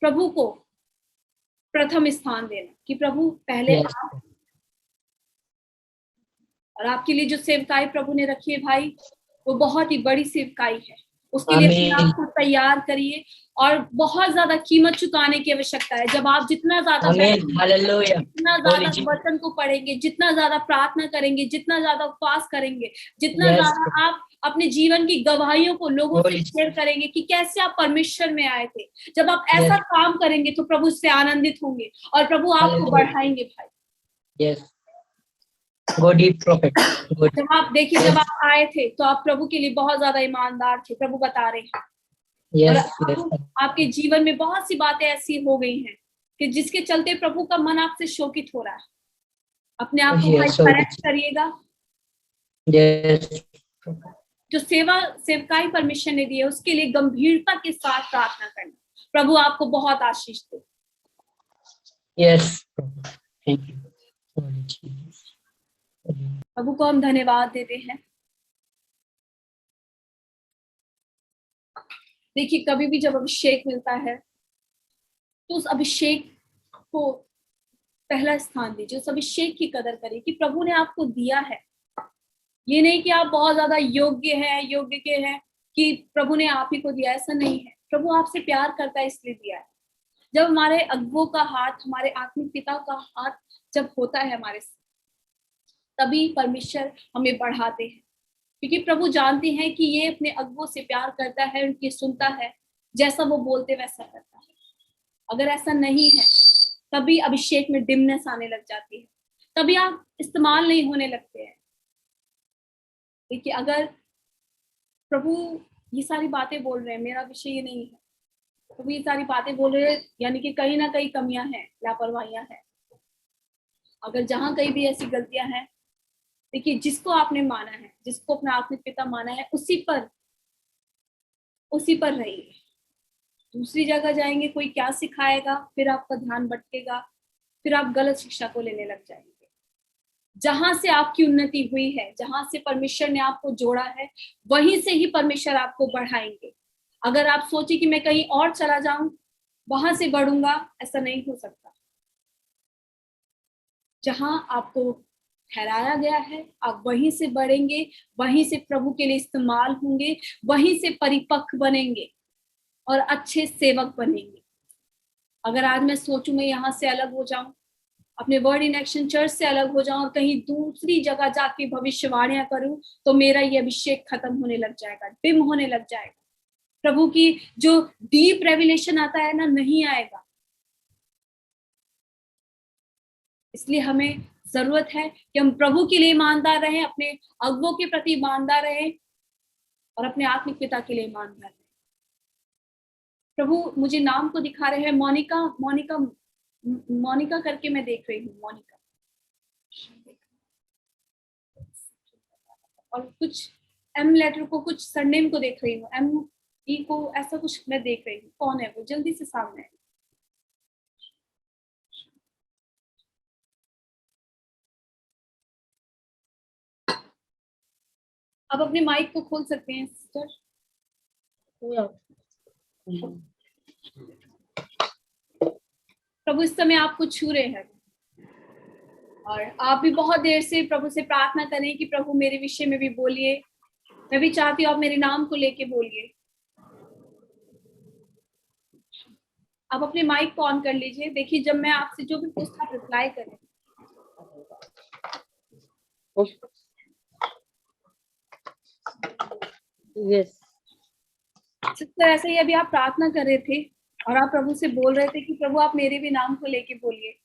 प्रभु को प्रथम स्थान देना कि प्रभु पहले Yes. आप। और आपके लिए जो सेवकाई प्रभु ने रखी है भाई वो बहुत ही बड़ी सेवकाई है। उसके लिए अपने आमीन। आप को तैयार करिए और बहुत ज्यादा कीमत चुकाने की आवश्यकता है। जब आप जितना ज्यादा Amen. Hallelujah. जितना Holy ज्यादा Jesus. वचन को पढ़ेंगे, जितना ज्यादा प्रार्थना करेंगे, जितना ज्यादा उपवास करेंगे, जितना Yes. ज्यादा आप अपने जीवन की गवाहियों को लोगों से Holy शेयर करेंगे कि कैसे आप परमेश्वर में आए थे, जब आप ऐसा Yes. काम करेंगे तो प्रभु उससे आनंदित होंगे और प्रभु आपको Hallelujah. बढ़ाएंगे भाई। Yes. Go deep, prophet. Go deep. जब आप देखिए जब आप आए थे तो आप प्रभु के लिए बहुत ज्यादा ईमानदार थे, प्रभु बता रहे हैं। और Yes. Yes. आपके जीवन में बहुत सी बातें ऐसी हो गई हैं कि जिसके चलते प्रभु का मन आपसे शोकित हो रहा है। अपने आप को भाई Yes. Holy करेक्ट करिएगा। Yes. जो सेवकाई परमेश्वर ने दी है उसके लिए गंभीरता के साथ प्रार्थना करना। प्रभु आपको बहुत आशीष दे। Yes. Prophet. Thank you. Holy Jesus. प्रभु को हम धन्यवाद देते हैं। देखिए कभी भी जब अभिषेक मिलता है तो उस अभिषेक को पहला स्थान दीजिए, उस अभिषेक की कदर करिए कि प्रभु ने आपको दिया है। ये नहीं कि आप बहुत ज्यादा योग्य के हैं कि प्रभु ने आप ही को दिया, ऐसा नहीं है। प्रभु आपसे प्यार करता है इसलिए दिया है। जब हमारे अगुवों का हाथ, हमारे आत्मिक पिता का हाथ जब होता है हमारे साथ, तभी परमेश्वर हमें बढ़ाते हैं। क्योंकि प्रभु जानते हैं कि ये अपने अगुवों से प्यार करता है, उनकी सुनता है, जैसा वो बोलते वैसा करता है। अगर ऐसा नहीं है तभी अभिषेक में डिमनेस आने लग जाती है, तभी आप इस्तेमाल नहीं होने लगते हैं। देखिए अगर प्रभु ये सारी बातें बोल रहे हैं, मेरा विषय ये नहीं है, प्रभु ये सारी बातें बोल रहे हैं, यानी कि कहीं ना कहीं कमियां हैं, लापरवाहियां हैं। अगर जहां कहीं भी ऐसी गलतियां हैं, देखिए जिसको आपने माना है, जिसको अपना आत्मिक पिता माना है, उसी पर रहिए। दूसरी जगह जाएंगे, कोई क्या सिखाएगा, फिर आपका ध्यान भटकेगा, फिर आप गलत शिक्षा को लेने लग जाएंगे। जहां से आपकी उन्नति हुई है, जहां से परमेश्वर ने आपको जोड़ा है, वहीं से ही परमेश्वर आपको बढ़ाएंगे। अगर आप सोचे कि मैं कहीं और चला जाऊं, वहां से बढ़ूंगा, ऐसा नहीं हो सकता। जहां आपको ठहराया गया है आप वहीं से बढ़ेंगे, वहीं से प्रभु के लिए इस्तेमाल होंगे, वहीं से परिपक्व बनेंगे और अच्छे सेवक बनेंगे। अगर आज मैं सोचूं मैं यहाँ से अलग हो जाऊं, अपने वर्ड इन एक्शन चर्च से अलग हो जाऊं और कहीं दूसरी जगह जाके भविष्यवाणियां करूं, तो मेरा ये अभिषेक खत्म होने लग जाएगा, डिम होने लग जाएगा। प्रभु की जो डीप रेवलेशन आता है ना, नहीं आएगा। इसलिए हमें जरूरत है कि हम प्रभु के लिए ईमानदार रहें, अपने अगुवों के प्रति ईमानदार रहें और अपने आत्मिक पिता के लिए ईमानदार रहें। प्रभु मुझे नाम को दिखा रहे हैं, मोनिका करके मैं देख रही हूँ, मोनिका। और कुछ एम लेटर को, कुछ सरनेम को देख रही हूँ, M-E को, ऐसा कुछ मैं देख रही हूँ। कौन है वो? जल्दी से सामने है। आप अपने माइक को खोल सकते हैं सिस्टर। प्रभु इस समय आपको छू रहे हैं और आप भी बहुत देर से प्रभु से प्रार्थना करें कि प्रभु मेरे विषय में भी बोलिए। मैं भी चाहती हूँ आप मेरे नाम को लेके बोलिए। आप अपने माइक को ऑन कर लीजिए। देखिए जब मैं आपसे जो भी पूछता आप रिप्लाई करें। Yes. जिस तरह से अभी आप प्रार्थना कर रहे थे और आप प्रभु से बोल रहे थे कि प्रभु आप मेरे भी नाम को लेके बोलिए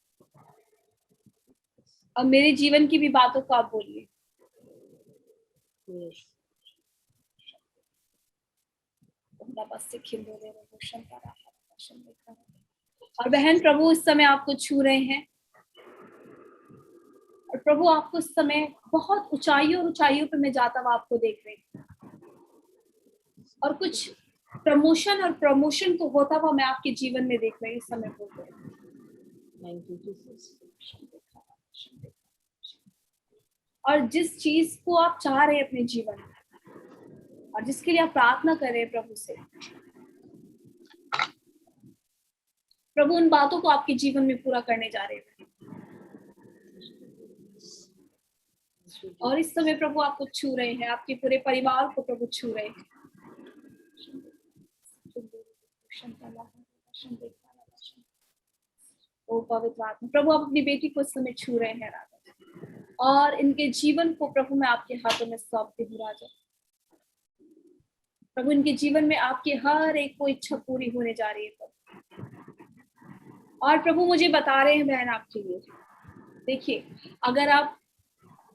और मेरे जीवन की भी बातों को आप बोलिए। Yes. और बहन प्रभु इस समय आपको छू रहे हैं और प्रभु आपको इस समय बहुत ऊंचाइयों और ऊंचाइयों पे मैं जाता हुआ आपको देख रही हूँ और कुछ प्रमोशन को होता हुआ मैं आपके जीवन में देख रही हूँ इस समय बोल रही हूँ। Thank you, Jesus. और जिस चीज को आप चाह रहे हैं अपने जीवन में और जिसके लिए आप प्रार्थना कर रहे हैं प्रभु से, प्रभु उन बातों को आपके जीवन में पूरा करने जा रहे हैं। और इस समय प्रभु आपको छू रहे हैं, आपके पूरे परिवार को प्रभु छू रहे हैं। ओ पवित्र आत्मा, प्रभु आप अपनी बेटी को इस समय छू रहे हैं राजा, और इनके जीवन को प्रभु मैं आपके हाथों में सौंपती हूँ राजा। प्रभु इनके जीवन में आपकी हर एक को इच्छा पूरी होने जा रही है प्रभु। और प्रभु मुझे बता रहे हैं बहन आपके लिए, देखिए अगर आप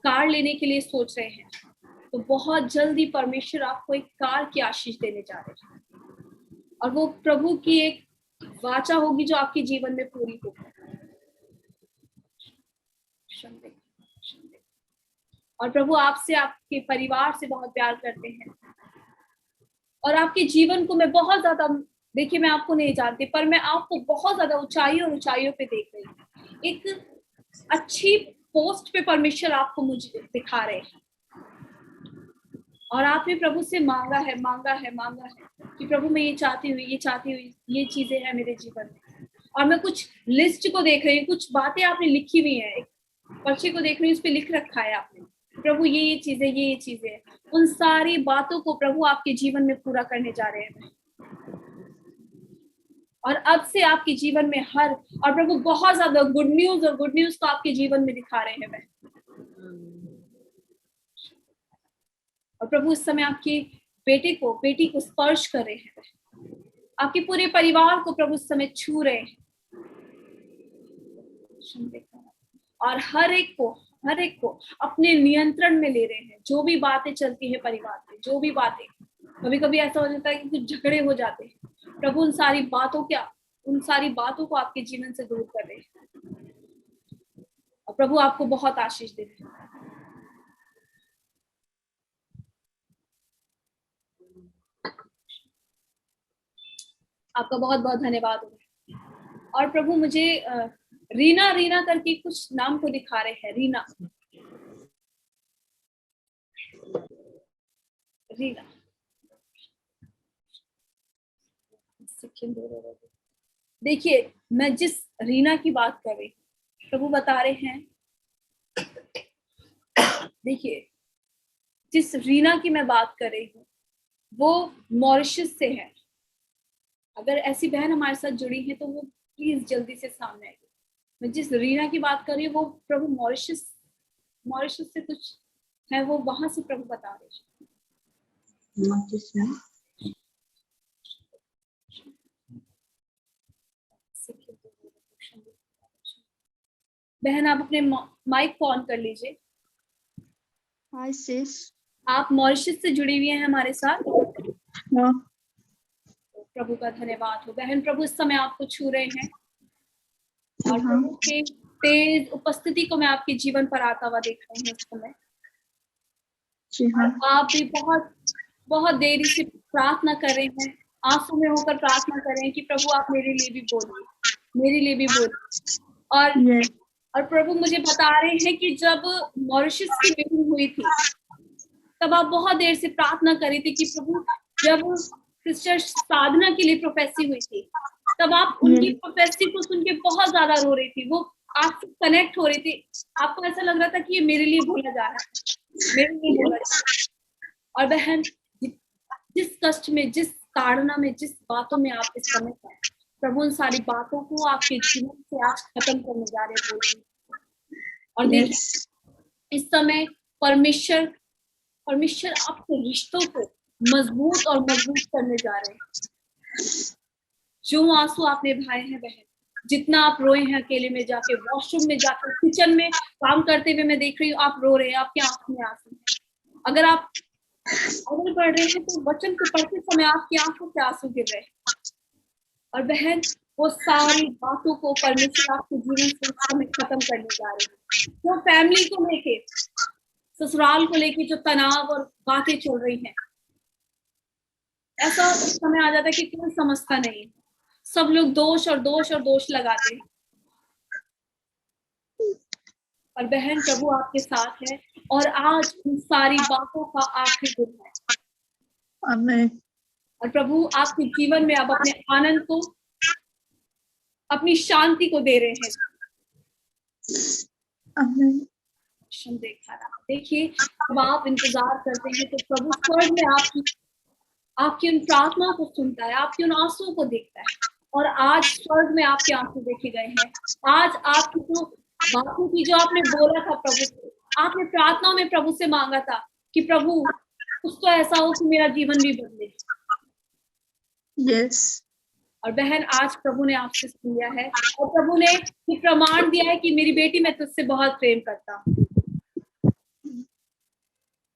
कार लेने के लिए सोच रहे हैं तो बहुत जल्दी परमेश्वर आपको एक कार की आशीष देने जा रहे हैं और वो प्रभु की एक वाचा होगी जो आपके जीवन में पूरी होगी। और प्रभु आपसे, आपके परिवार से बहुत प्यार करते हैं और आपके जीवन को मैं बहुत ज्यादा, देखिए मैं आपको नहीं जानती पर मैं आपको बहुत ज्यादा ऊंचाई और ऊंचाइयों पे देख रही हूँ। एक अच्छी पोस्ट पे परमेश्वर आपको मुझे दिखा रहे हैं और आपने प्रभु से मांगा है कि प्रभु मैं ये चाहती हूँ, ये चीजें हैं मेरे जीवन में। और मैं कुछ लिस्ट को देख रही हूँ, कुछ बातें आपने लिखी हुई है, एक पर्चे को देख रही हूँ, उस पर लिख रखा है आपने, प्रभु ये चीजें हैं। उन सारी बातों को प्रभु आपके जीवन में पूरा करने जा रहे हैं और अब से आपके जीवन में और प्रभु बहुत ज्यादा गुड न्यूज को आपके जीवन में दिखा रहे हैं। और प्रभु इस समय आपकी बेटी को स्पर्श कर रहे हैं, आपके पूरे परिवार को प्रभु इस समय छू रहे हैं और हर एक को अपने नियंत्रण में ले रहे हैं। जो भी बातें चलती है परिवार में, जो भी बातें, कभी कभी ऐसा हो जाता है कि कुछ झगड़े हो जाते हैं, प्रभु उन सारी बातों को आपके जीवन से दूर कर रहे हैं और प्रभु आपको बहुत आशीष दे रहे हैं। आपका बहुत बहुत धन्यवाद हो। और प्रभु मुझे रीना करके कुछ नाम को दिखा रहे हैं। रीना देखिए मैं जिस रीना की बात कर रही हूँ, प्रभु बता रहे हैं, देखिए जिस रीना की मैं बात कर रही हूँ वो मॉरिशस से है। अगर ऐसी बहन हमारे साथ जुड़ी है तो वो प्लीज जल्दी से सामने आएगी। मैं जिस रीना की बात कर रही हूँ वो प्रभु मॉरिशस से कुछ है, वो वहां से प्रभु बता रहे हैं। बहन आप अपने माइक को ऑन कर लीजिए। हाय सिस। आप मॉरिशस से जुड़ी हुई हैं हमारे साथ। हाँ। प्रभु का धन्यवाद हो। बहन प्रभु इस समय आपको छू रहे हैं और प्रभु के तेज उपस्थिति को मैं आपके जीवन पर आता हुआ देख रही हूँ इस समय। आप भी बहुत देरी से प्रार्थना कर रहे हैं, आंसू में होकर प्रार्थना कर रहे हैं कि प्रभु आप मेरे लिए भी बोलिए। और प्रभु मुझे बता रहे हैं कि जब मॉरिशस की मीटिंग हुई थी तब आप बहुत देर से प्रार्थना कर रही थी कि प्रभु, जब सिस्टर साधना के लिए प्रोफेसी हुई थी तब आप उनकी प्रोफेसी को सुन के बहुत ज्यादा रो रही थी, वो आपसे कनेक्ट हो रही थी, आपको ऐसा लग रहा था कि ये मेरे लिए बोला जा रहा है। और बहन जिस कष्ट में, जिस ताड़ना में, जिस बातों में आप इस समय प्रभु उन सारी बातों को आपके जीवन से आज खत्म करने जा रहे हैं बोल रहे हैं। और देखिए Yes. इस समय परमेश्वर परमेश्वर आपके रिश्तों को मजबूत और मजबूत करने जा रहे हैं। जो आंसू आपने बहाए हैं बहन, जितना आप रोए हैं अकेले में जाके, वॉशरूम में जाके, किचन में काम करते हुए मैं देख रही हूँ आप रो रहे हैं, आपकी आंखों में आंसू हैं। अगर आप अगर पढ़ रहे हैं तो वचन को पढ़ते समय आपकी आंखों से आंसू गिर रहे हैं। और बहन वो सारी बातों को परमेश्वर आपके जीवन से इस समय खत्म करने जा रहे हैं। जो फैमिली को लेके, ससुराल को लेके जो तनाव और बातें चल रही हैं, ऐसा उस समय आ जाता है कि कोई समझता नहीं है, सब लोग दोष और दोष और दोष लगाते हैं। और बहन प्रभु आपके साथ है और आज उन सारी बातों का आखिरी दिन है। Amen. और प्रभु आपके जीवन में अब अपने आनंद को, अपनी शांति को दे रहे हैं। Amen. देखा रहा देखिए, जब आप इंतजार करते हैं तो प्रभु स्वर्ग में आपकी उन प्रार्थनाओं को सुनता है, आपके उन आंसुओं को देखता है। और आज स्वर्ग में आपके आंसू देखे गए हैं। आज आपकी जो बातों की जो आपने बोला था प्रभु से, आपने प्रार्थनाओं में प्रभु से मांगा था कि प्रभु कुछ तो ऐसा हो कि मेरा जीवन भी बदले। Yes. और बहन आज प्रभु ने आपसे सुन लिया है और प्रभु ने ये प्रमाण दिया है कि मेरी बेटी मैं तुझसे बहुत प्रेम करता हूँ।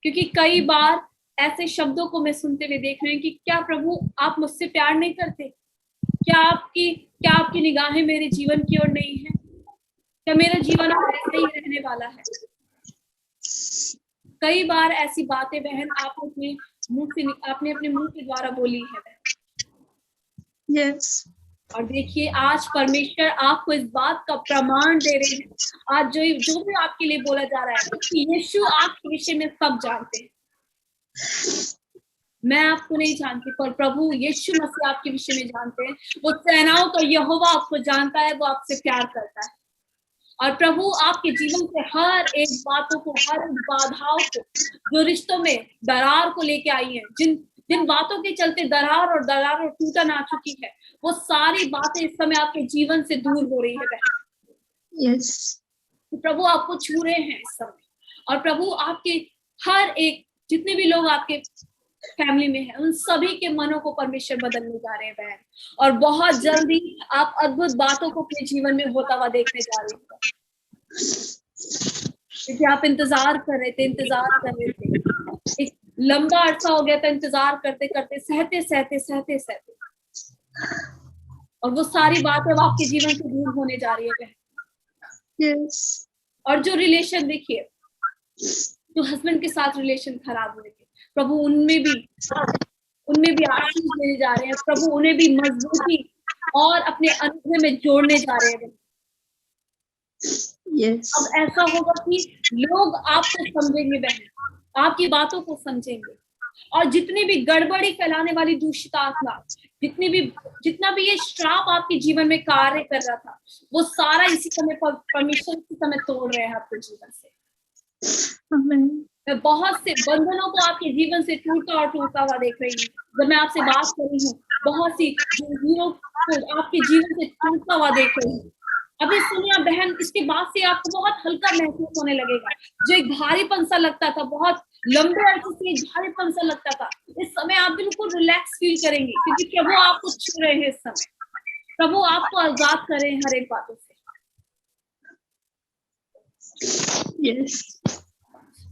क्योंकि कई बार ऐसे शब्दों को मैं सुनते हुए देख रही हूँ कि क्या प्रभु आप मुझसे प्यार नहीं करते? क्या आपकी निगाहें मेरे जीवन की ओर नहीं है? क्या मेरा जीवन अब ऐसा ही रहने वाला है? कई बार ऐसी बातें बहन आपने अपने मुंह के द्वारा बोली है बहन। Yes. और देखिए आज परमेश्वर आपको इस बात का प्रमाण दे रहे हैं। आज जो भी आपके लिए बोला जा रहा है कि यीशु आपके विषय में सब जानते हैं। मैं आपको नहीं जानती पर प्रभु यीशु मसीह आपके विषय में जानते हैं। वो सेनाओं का यहोवा आपको जानता है, वो आपसे प्यार करता है। और प्रभु आपके जीवन से हर एक बातों को, हर एक बाधाओं को, जो रिश्तों में दरार को लेके आई है, जिन बातों के चलते दरार और टूटन आ चुकी है, वो सारी बातें इस समय आपके जीवन से दूर हो रही है बहन। Yes. प्रभु आपको छू रहे हैं इस समय। और प्रभु आपके हर एक जितने भी लोग आपके फैमिली में हैं, उन सभी के मनों को परमेश्वर बदलने जा रहे हैं बहन। और बहुत जल्दी आप अद्भुत बातों को अपने जीवन में होता हुआ देखने जा रहे हैं। क्योंकि आप इंतजार कर रहे थे। एक लंबा अरसा हो गया था इंतजार करते करते, सहते। और वो सारी बातें अब आपके जीवन से दूर होने जा रही है बहन। Yes. और जो रिलेशन देखिए, जो हस्बैंड के साथ रिलेशन खराब हुए थे, प्रभु उनमें भी आशीष देने जा रहे हैं। प्रभु उन्हें भी मजबूती और अपने अनुग्रह में जोड़ने जा रहे हैं। Yes. अब ऐसा होगा कि लोग आपको समझेंगे बहन, आपकी बातों को समझेंगे। और जितनी भी गड़बड़ी फैलाने वाली दूषित आत्मा, जितना भी ये श्राप आपके जीवन में कार्य कर रहा था, वो सारा इसी समय परमेश्वर इसी समय तोड़ रहे हैं आपके जीवन से। Amen. मैं बहुत से बंधनों को आपके जीवन से टूटता हुआ देख रही हूँ। जब मैं आपसे बात कर रही हूँ, बहुत सी जिंदगियों को आपके जीवन से टूटता हुआ देख रही हूँ। अभी सुनिए बहन, इसके बाद से आपको बहुत हल्का महसूस होने लगेगा। जो एक भारीपन सा लगता था, बहुत लंबे अरसे से एक भारीपन सा लगता था, इस समय आप बिल्कुल रिलैक्स फील करेंगे। क्योंकि प्रभु आपको छू रहे हैं इस समय। प्रभु आपको आजाद कर रहे हैं हर एक बातों से। Yes.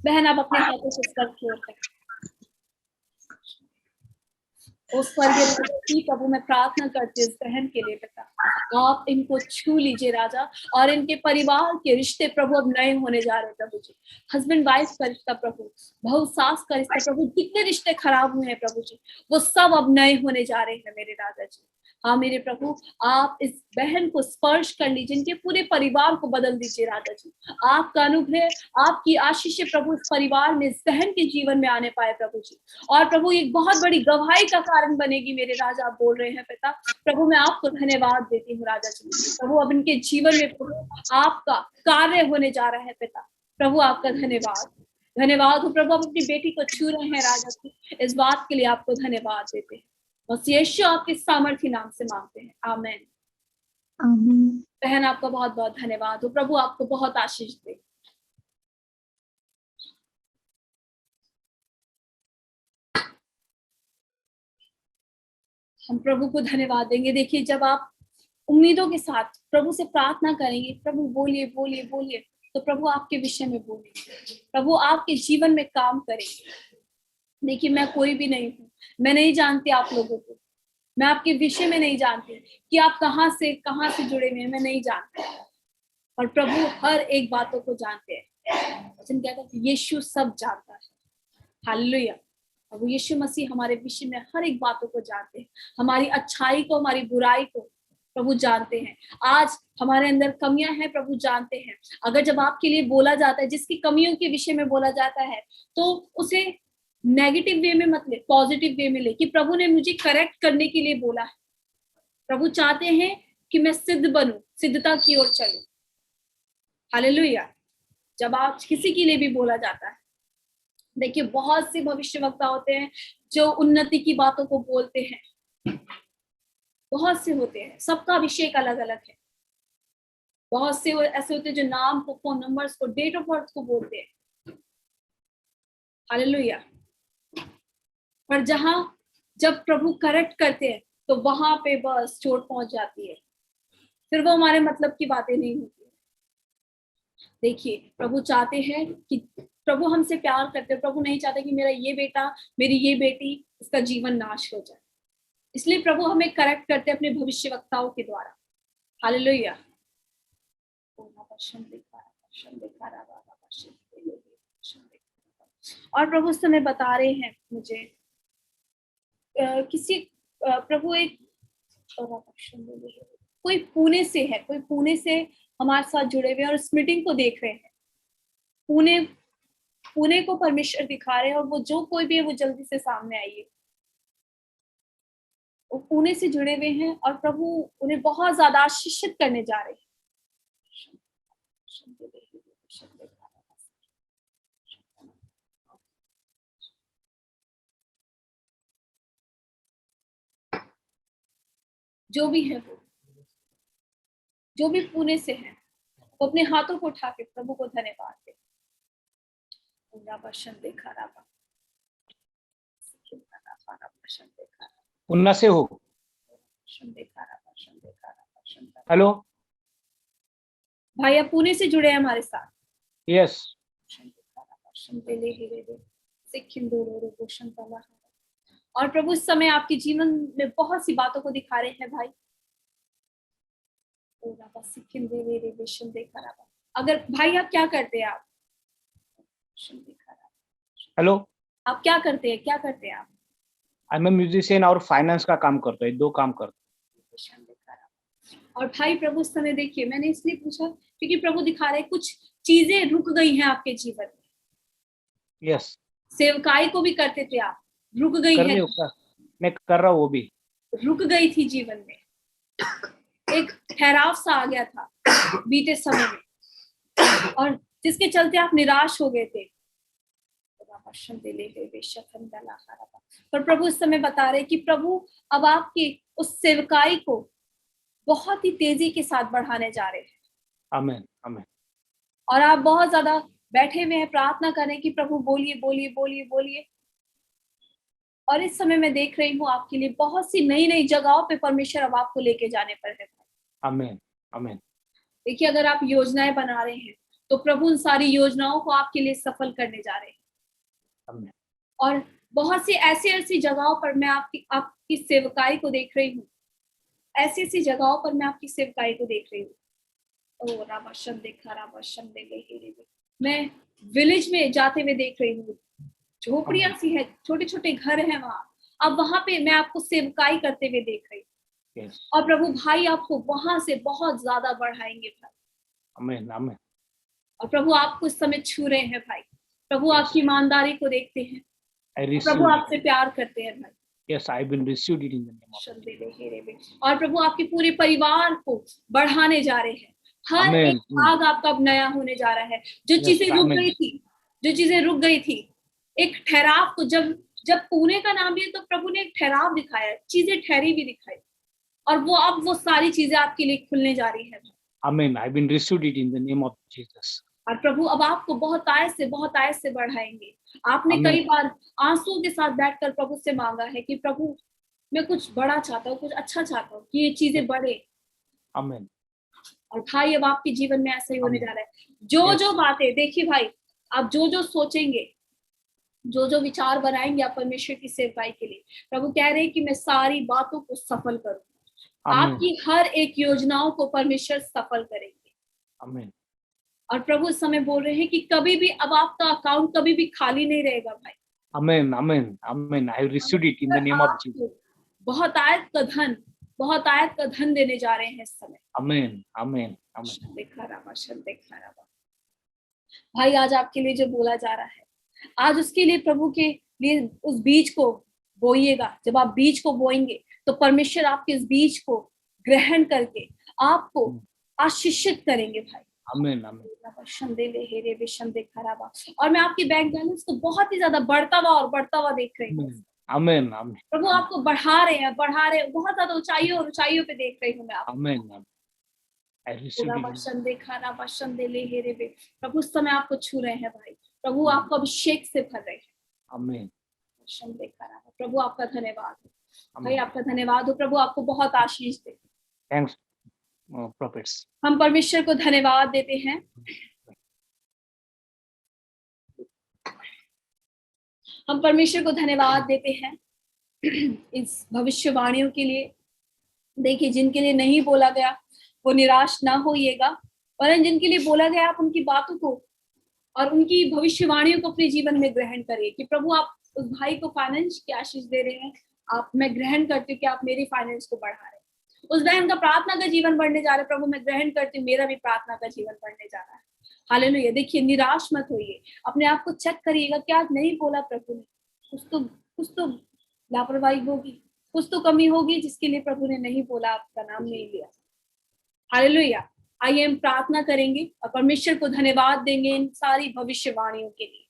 बहन आप अपने हाथों से इस पर जोड़ करें। उस स्वर्गीय प्रभु मैं प्रार्थना करती हूँ इस बहन के लिए पिता, आप इनको छू लीजिए राजा। और इनके परिवार के रिश्ते प्रभु अब नए होने जा रहे हैं प्रभु जी। हस्बैंड वाइफ का रिश्ता प्रभु, बहू सास का रिश्ता प्रभु, कितने रिश्ते खराब हुए हैं प्रभु जी, वो सब अब नए होने जा रहे हैं मेरे राजा जी। हाँ मेरे प्रभु, आप इस बहन को स्पर्श कर लीजिए, इनके पूरे परिवार को बदल दीजिए राजा जी। आपका अनुग्रह, आपकी आशीष प्रभु इस परिवार में, इस बहन के जीवन में आने पाए प्रभु जी। और प्रभु एक बहुत बड़ी गवाही का कारण बनेगी मेरे राजा, आप बोल रहे हैं पिता। प्रभु मैं आपको धन्यवाद देती हूँ राजा जी। प्रभु अब इनके जीवन में प्रभु आपका कार्य होने जा रहा है पिता। प्रभु आपका धन्यवाद हो प्रभु। आप अपनी बेटी को छू रहे हैं राजा जी, इस बात के लिए आपको धन्यवाद देते हैं। बस यीशु आपके सामर्थ्य नाम से मांगते हैं, आमीन। Amen. बहन आपका बहुत बहुत धन्यवाद हो, प्रभु आपको बहुत आशीष दे। हम प्रभु को धन्यवाद देंगे। देखिए, जब आप उम्मीदों के साथ प्रभु से प्रार्थना करेंगे, प्रभु बोलिए बोलिए बोलिए, तो प्रभु आपके विषय में बोलेंगे, प्रभु आपके जीवन में काम करेंगे। देखिए, मैं कोई भी नहीं हूँ, मैं नहीं जानती आप लोगों को, मैं आपके विषय में नहीं जानती कि आप कहाँ से जुड़े हुए हैं, मैं नहीं जानती, और प्रभु हर एक बातों को जानते हैं। वचन कहता है कि यीशु सब जानता है। हालेलुया। प्रभु यीशु मसीह हमारे विषय में हर एक बातों को जानते हैं, हमारी अच्छाई को, हमारी बुराई को प्रभु जानते हैं। आज हमारे अंदर कमियां हैं, प्रभु जानते हैं। अगर जब आपके लिए बोला जाता है, जिसकी कमियों के विषय में बोला जाता है, तो उसे नेगेटिव वे में मत ले, पॉजिटिव वे में ले, कि प्रभु ने मुझे करेक्ट करने के लिए बोला है। प्रभु चाहते हैं कि मैं सिद्ध बनूं, सिद्धता की ओर चलूं। हालेलुया। जब आज किसी के लिए भी बोला जाता है, देखिए, बहुत से भविष्यवक्ता होते हैं जो उन्नति की बातों को बोलते हैं, बहुत से होते हैं, सबका अभिषेक अलग अलग है। बहुत से ऐसे होते हैं जो नाम को, फोन नंबर्स को, डेट ऑफ बर्थ को बोलते हैं। हालेलुया। पर जब प्रभु करेक्ट करते हैं, तो वहां पे बस चोट पहुंच जाती है, फिर वो हमारे मतलब की बातें नहीं होती। देखिए, प्रभु चाहते हैं कि, प्रभु हमसे प्यार करते हैं, प्रभु नहीं चाहते कि मेरा ये बेटा, मेरी ये बेटी, इसका जीवन नाश हो जाए। इसलिए प्रभु हमें करेक्ट करते हैं अपने भविष्यवक्ताओं के द्वारा। हालेलुया। और प्रभु उस समय बता रहे हैं मुझे, प्रभु एक कोई पुणे से है, कोई पुणे से हमारे साथ जुड़े हुए हैं और इस मीटिंग को देख रहे हैं। पुणे को परमेश्वर दिखा रहे हैं, और वो जो कोई भी है वो जल्दी से सामने आइए। वो पुणे से जुड़े हुए हैं और प्रभु उन्हें बहुत ज्यादा आशीषित करने जा रहे हैं। जो भी है, वो जो भी पुणे से है, वो अपने हाथों को उठा के प्रभु को धन्यवाद दे। पुन्ना से हो। हेलो भाई, आप पुणे से जुड़े हैं हमारे साथ। यस। और प्रभु इस समय आपके जीवन में बहुत सी बातों को दिखा रहे हैं भाई। अगर भाई, आप क्या करते हैं? आप हेलो, आप क्या करते हैं? क्या करते हैं आप? आई एम म्यूजिशियन और फाइनेंस का काम करता है, 2 काम करता है। और भाई, प्रभु इस समय देखिए, मैंने इसलिए पूछा क्योंकि प्रभु दिखा रहे कुछ चीजें रुक गई हैं आपके जीवन में। यस। सेवकाई को भी करते थे आप, रुक गई है। मैं कर रहा हूँ, वो भी रुक गई थी जीवन में। एक ठहराव सा आ गया था बीते समय में, और जिसके चलते आप निराश हो गए थे। पर प्रभु इस समय बता रहे कि प्रभु अब आपकी उस सेवकाई को बहुत ही तेजी के साथ बढ़ाने जा रहे हैं। आमीन, आमीन। और आप बहुत ज्यादा बैठे हुए हैं, प्रार्थना करें कि प्रभु बोलिए बोलिए बोलिए बोलिए। और इस समय मैं देख रही हूँ आपके लिए बहुत सी नई नई जगहों पे परमेश्वर अब आपको लेके जाने पर है। आमीन, आमीन। देखिए, अगर आप योजनाएं बना रहे हैं, तो प्रभु उन सारी योजनाओं को आपके लिए सफल करने जा रहे हैं। आमीन। और बहुत सी ऐसी जगहों पर मैं आपकी सेवकाई को देख रही हूँ। ऐसी जगहों पर मैं आपकी सेवकाई को देख रही हूँ। मैं विलेज में जाते हुए देख रही हूँ, झोपड़ियां सी है, छोटे छोटे घर हैं वहां। अब वहां पे मैं आपको सेवकाई करते हुए देख रही हूँ। और प्रभु भाई आपको वहां से बहुत ज्यादा बढ़ाएंगे भाई। आमीन, आमीन। और प्रभु आपको इस समय छू रहे हैं भाई। प्रभु आपकी ईमानदारी को देखते हैं, प्रभु आपसे प्यार करते हैं भाई। Yes, I will receive it in the name of Jesus. और प्रभु आपके पूरे परिवार को बढ़ाने जा रहे हैं। हर एक भाग आपका अब नया होने जा रहा है। जो चीजें रुक गई थी, एक ठहराव को जब जब पुणे का नाम लिया तो प्रभु ने एक ठहराव दिखाया, चीजें ठहरी भी दिखाई, और वो अब वो सारी चीजें आपके लिए खुलने जा रही है। Amen. I've been received it in the name of Jesus. और प्रभु अब आपको बहुत आयत से बढ़ाएंगे। आपने Amen. कई बार आंसुओं के साथ बैठकर प्रभु से मांगा है कि प्रभु मैं कुछ बड़ा चाहता हूँ, कुछ अच्छा चाहता हूँ कि ये चीजें बढ़े। Amen. और भाई अब आपके जीवन में ऐसा ही होने Amen. जा रहा है। जो Yes. जो बातें, देखिए भाई, आप जो जो सोचेंगे, जो जो विचार बनाएंगे आप परमेश्वर की सेवकाई के लिए, प्रभु कह रहे हैं कि मैं सारी बातों को सफल करूँ। Amen. आपकी हर एक योजनाओं को परमेश्वर सफल करेंगे। Amen. और प्रभु इस समय बोल रहे हैं कि कभी भी अब आपका अकाउंट कभी भी खाली नहीं रहेगा भाई। Amen. Amen. Amen. I have received it in the name of Jesus. आपको बहुत आयत का धन देने जा रहे हैं इस समय। Amen. Amen. Amen. देखा रहा भाई, आज आपके लिए जो बोला जा रहा है, आज उसके लिए प्रभु के लिए उस बीज को बोइएगा। जब आप बीज को बोएंगे तो परमेश्वर आपके इस बीज को ग्रहण करके आपको आशीषित करेंगे भाई। Amen. Amen. और मैं आपकी बैंक बैलेंस को बहुत ही ज्यादा बढ़ता हुआ देख रही हूँ। Amen. Amen. प्रभु आपको बढ़ा रहे हैं, बहुत ज्यादा ऊंचाइयों पे देख रही हूँ मैं आपको। Amen. Amen. I received it. प्रभु उस समय आपको छू रहे हैं भाई। प्रभु आपको अभिषेक से भर रहे हैं। Amen. प्रभु आपका धन्यवाद हो भाई, Amen. आपका धन्यवाद हो। प्रभु आपको बहुत आशीष दे। Thanks, prophets. हम परमेश्वर को धन्यवाद देते हैं। हम परमेश्वर को धन्यवाद देते हैं इस भविष्यवाणियों के लिए। देखिए, जिनके लिए नहीं बोला गया वो निराश ना होइएगा, वरन जिनके लिए बोला गया आप उनकी बातों को और उनकी भविष्यवाणियों को अपने जीवन में ग्रहण करिए। कि प्रभु आप उस भाई को फाइनेंस की आशीष दे रहे हैं, मैं ग्रहण करती हूँ कि आप मेरी फाइनेंस को बढ़ा रहे हैं। उस बहन का प्रार्थना का जीवन बढ़ने जा रहा है, प्रभु मैं ग्रहण करती हूँ मेरा भी प्रार्थना का जीवन बढ़ने जा रहा है। हालेलुया। देखिए, निराश मत होइए, अपने आप को चेक करिएगा क्या नहीं बोला प्रभु ने। कुछ तो लापरवाही होगी, कुछ तो कमी होगी जिसके लिए प्रभु ने नहीं बोला, आपका नाम नहीं लिया। हालेलुया। आइए हम प्रार्थना करेंगे और परमेश्वर को धन्यवाद देंगे इन सारी भविष्यवाणियों के लिए।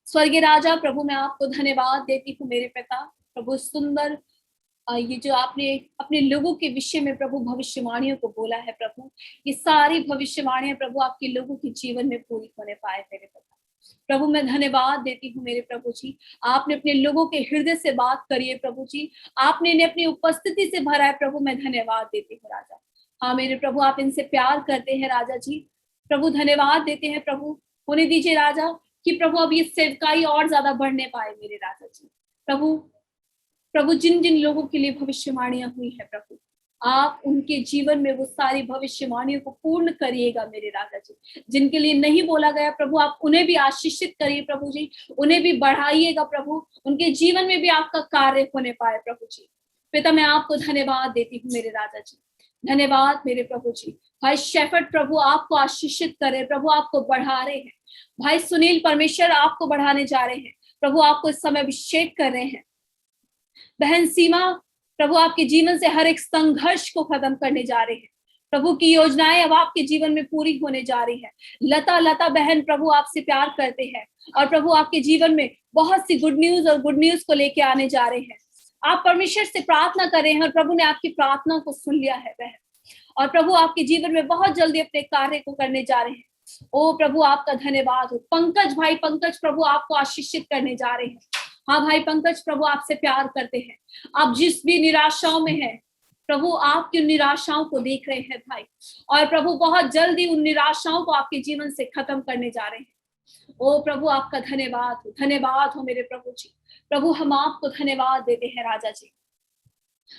स्वर्गीय राजा, प्रभु मैं आपको धन्यवाद देती हूँ मेरे पिता। प्रभु सुंदर ये जो आपने अपने लोगों के विषय में प्रभु भविष्यवाणियों को बोला है, प्रभु ये सारी भविष्यवाणियां प्रभु आपके लोगों के जीवन में पूरी होने पाए मेरे पिता। प्रभु मैं धन्यवाद देती हूँ मेरे प्रभु जी, आपने अपने लोगों के हृदय से बात करी है प्रभु जी, आपने इन्हें अपनी उपस्थिति से भरा है प्रभु। मैं धन्यवाद देती हूँ राजा। हाँ मेरे प्रभु, आप इनसे प्यार करते हैं राजा जी। प्रभु धन्यवाद देते हैं प्रभु। होने दीजिए राजा कि प्रभु अब ये सेवकाई और ज्यादा बढ़ने पाए मेरे राजा जी। प्रभु जिन जिन लोगों के लिए भविष्यवाणियां हुई है प्रभु, आप उनके जीवन में वो सारी भविष्यवाणियों को पूर्ण करिएगा मेरे राजा जी। जिनके लिए नहीं बोला गया प्रभु, आप उन्हें भी आशीषित करिए प्रभु जी, उन्हें भी बढ़ाइएगा प्रभु, उनके जीवन में भी आपका कार्य होने पाए प्रभु जी। पिता मैं आपको धन्यवाद देती हूँ मेरे राजा जी। धन्यवाद मेरे प्रभु जी। भाई शेफर्ड प्रभु आपको आशीषित करे प्रभु, आपको बढ़ा रहे हैं। भाई सुनील परमेश्वर आपको बढ़ाने जा रहे हैं प्रभु, आपको इस समय अभिषेक कर रहे हैं। बहन सीमा प्रभु आपके जीवन से हर एक संघर्ष को खत्म करने जा रहे हैं। प्रभु की योजनाएं अब आपके जीवन में पूरी होने जा रही है। लता बहन प्रभु आपसे प्यार करते हैं और प्रभु आपके जीवन में बहुत सी गुड न्यूज को लेके आने जा रहे हैं। आप परमेश्वर से प्रार्थना कर रहे हैं और प्रभु ने आपकी प्रार्थना को सुन लिया है बहन, और प्रभु आपके जीवन में बहुत जल्दी अपने कार्य को करने जा रहे हैं। ओ प्रभु आपका धन्यवाद हो। पंकज प्रभु आपको आशीषित करने जा रहे हैं। हाँ भाई पंकज, प्रभु आपसे प्यार करते हैं। आप जिस भी निराशाओं में हैं प्रभु, आपकी उन निराशाओं को देख रहे हैं भाई, और प्रभु बहुत जल्दी उन निराशाओं को आपके जीवन से खत्म करने जा रहे हैं। ओ प्रभु आपका धन्यवाद हो मेरे प्रभु जी। प्रभु हम आपको धन्यवाद देते हैं राजा जी।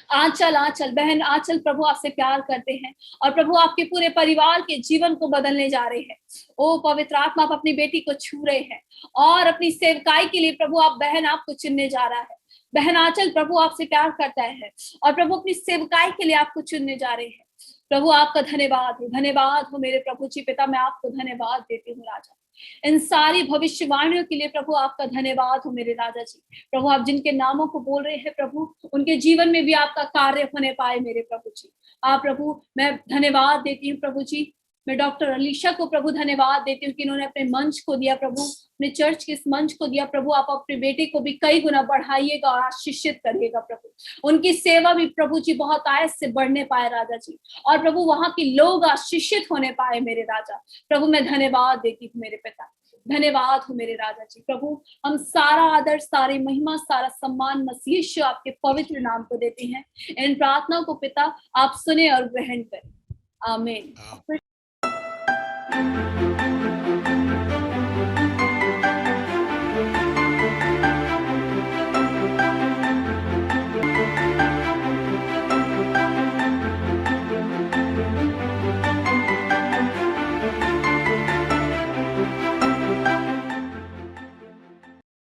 आंचल बहन आंचल प्रभु आपसे प्यार करते हैं और प्रभु आपके पूरे परिवार के जीवन को बदलने जा रहे हैं। ओ पवित्र आत्मा, आप अपनी बेटी को छू रहे हैं और अपनी सेवकाई के लिए प्रभु आप बहन आपको चुनने जा रहा है। बहन आंचल प्रभु आपसे प्यार करता है और प्रभु अपनी सेवकाई के लिए आपको चुनने जा रहे हैं। प्रभु आपका धन्यवाद हो मेरे प्रभु जी। पिता मैं आपको धन्यवाद देती हूँ राजा, इन सारी भविष्यवाणियों के लिए प्रभु आपका धन्यवाद हो मेरे राजा जी। प्रभु आप जिनके नामों को बोल रहे हैं प्रभु, उनके जीवन में भी आपका कार्य होने पाए मेरे प्रभु जी। आप प्रभु मैं धन्यवाद देती हूँ प्रभु जी। मैं डॉक्टर अलीशा को प्रभु धन्यवाद देती हूँ कि इन्होंने अपने मंच को दिया प्रभु, अपने चर्च के इस मंच को दिया प्रभु। आप अपने बेटे को भी कई गुना बढ़ाइएगा और आशीषित करिएगा प्रभु। उनकी सेवा भी प्रभु जी बहुत आयत से बढ़ने पाए राजा जी, और प्रभु वहां के लोग आशीषित होने पाए मेरे राजा। प्रभु मैं धन्यवाद देती हूँ मेरे पिता, धन्यवाद हो मेरे राजा जी। प्रभु हम सारा आदर, सारी महिमा, सारा सम्मान मसीह यीशु आपके पवित्र नाम को देते हैं। इन प्रार्थनाओं को पिता आप सुने और ग्रहण करें, आमीन।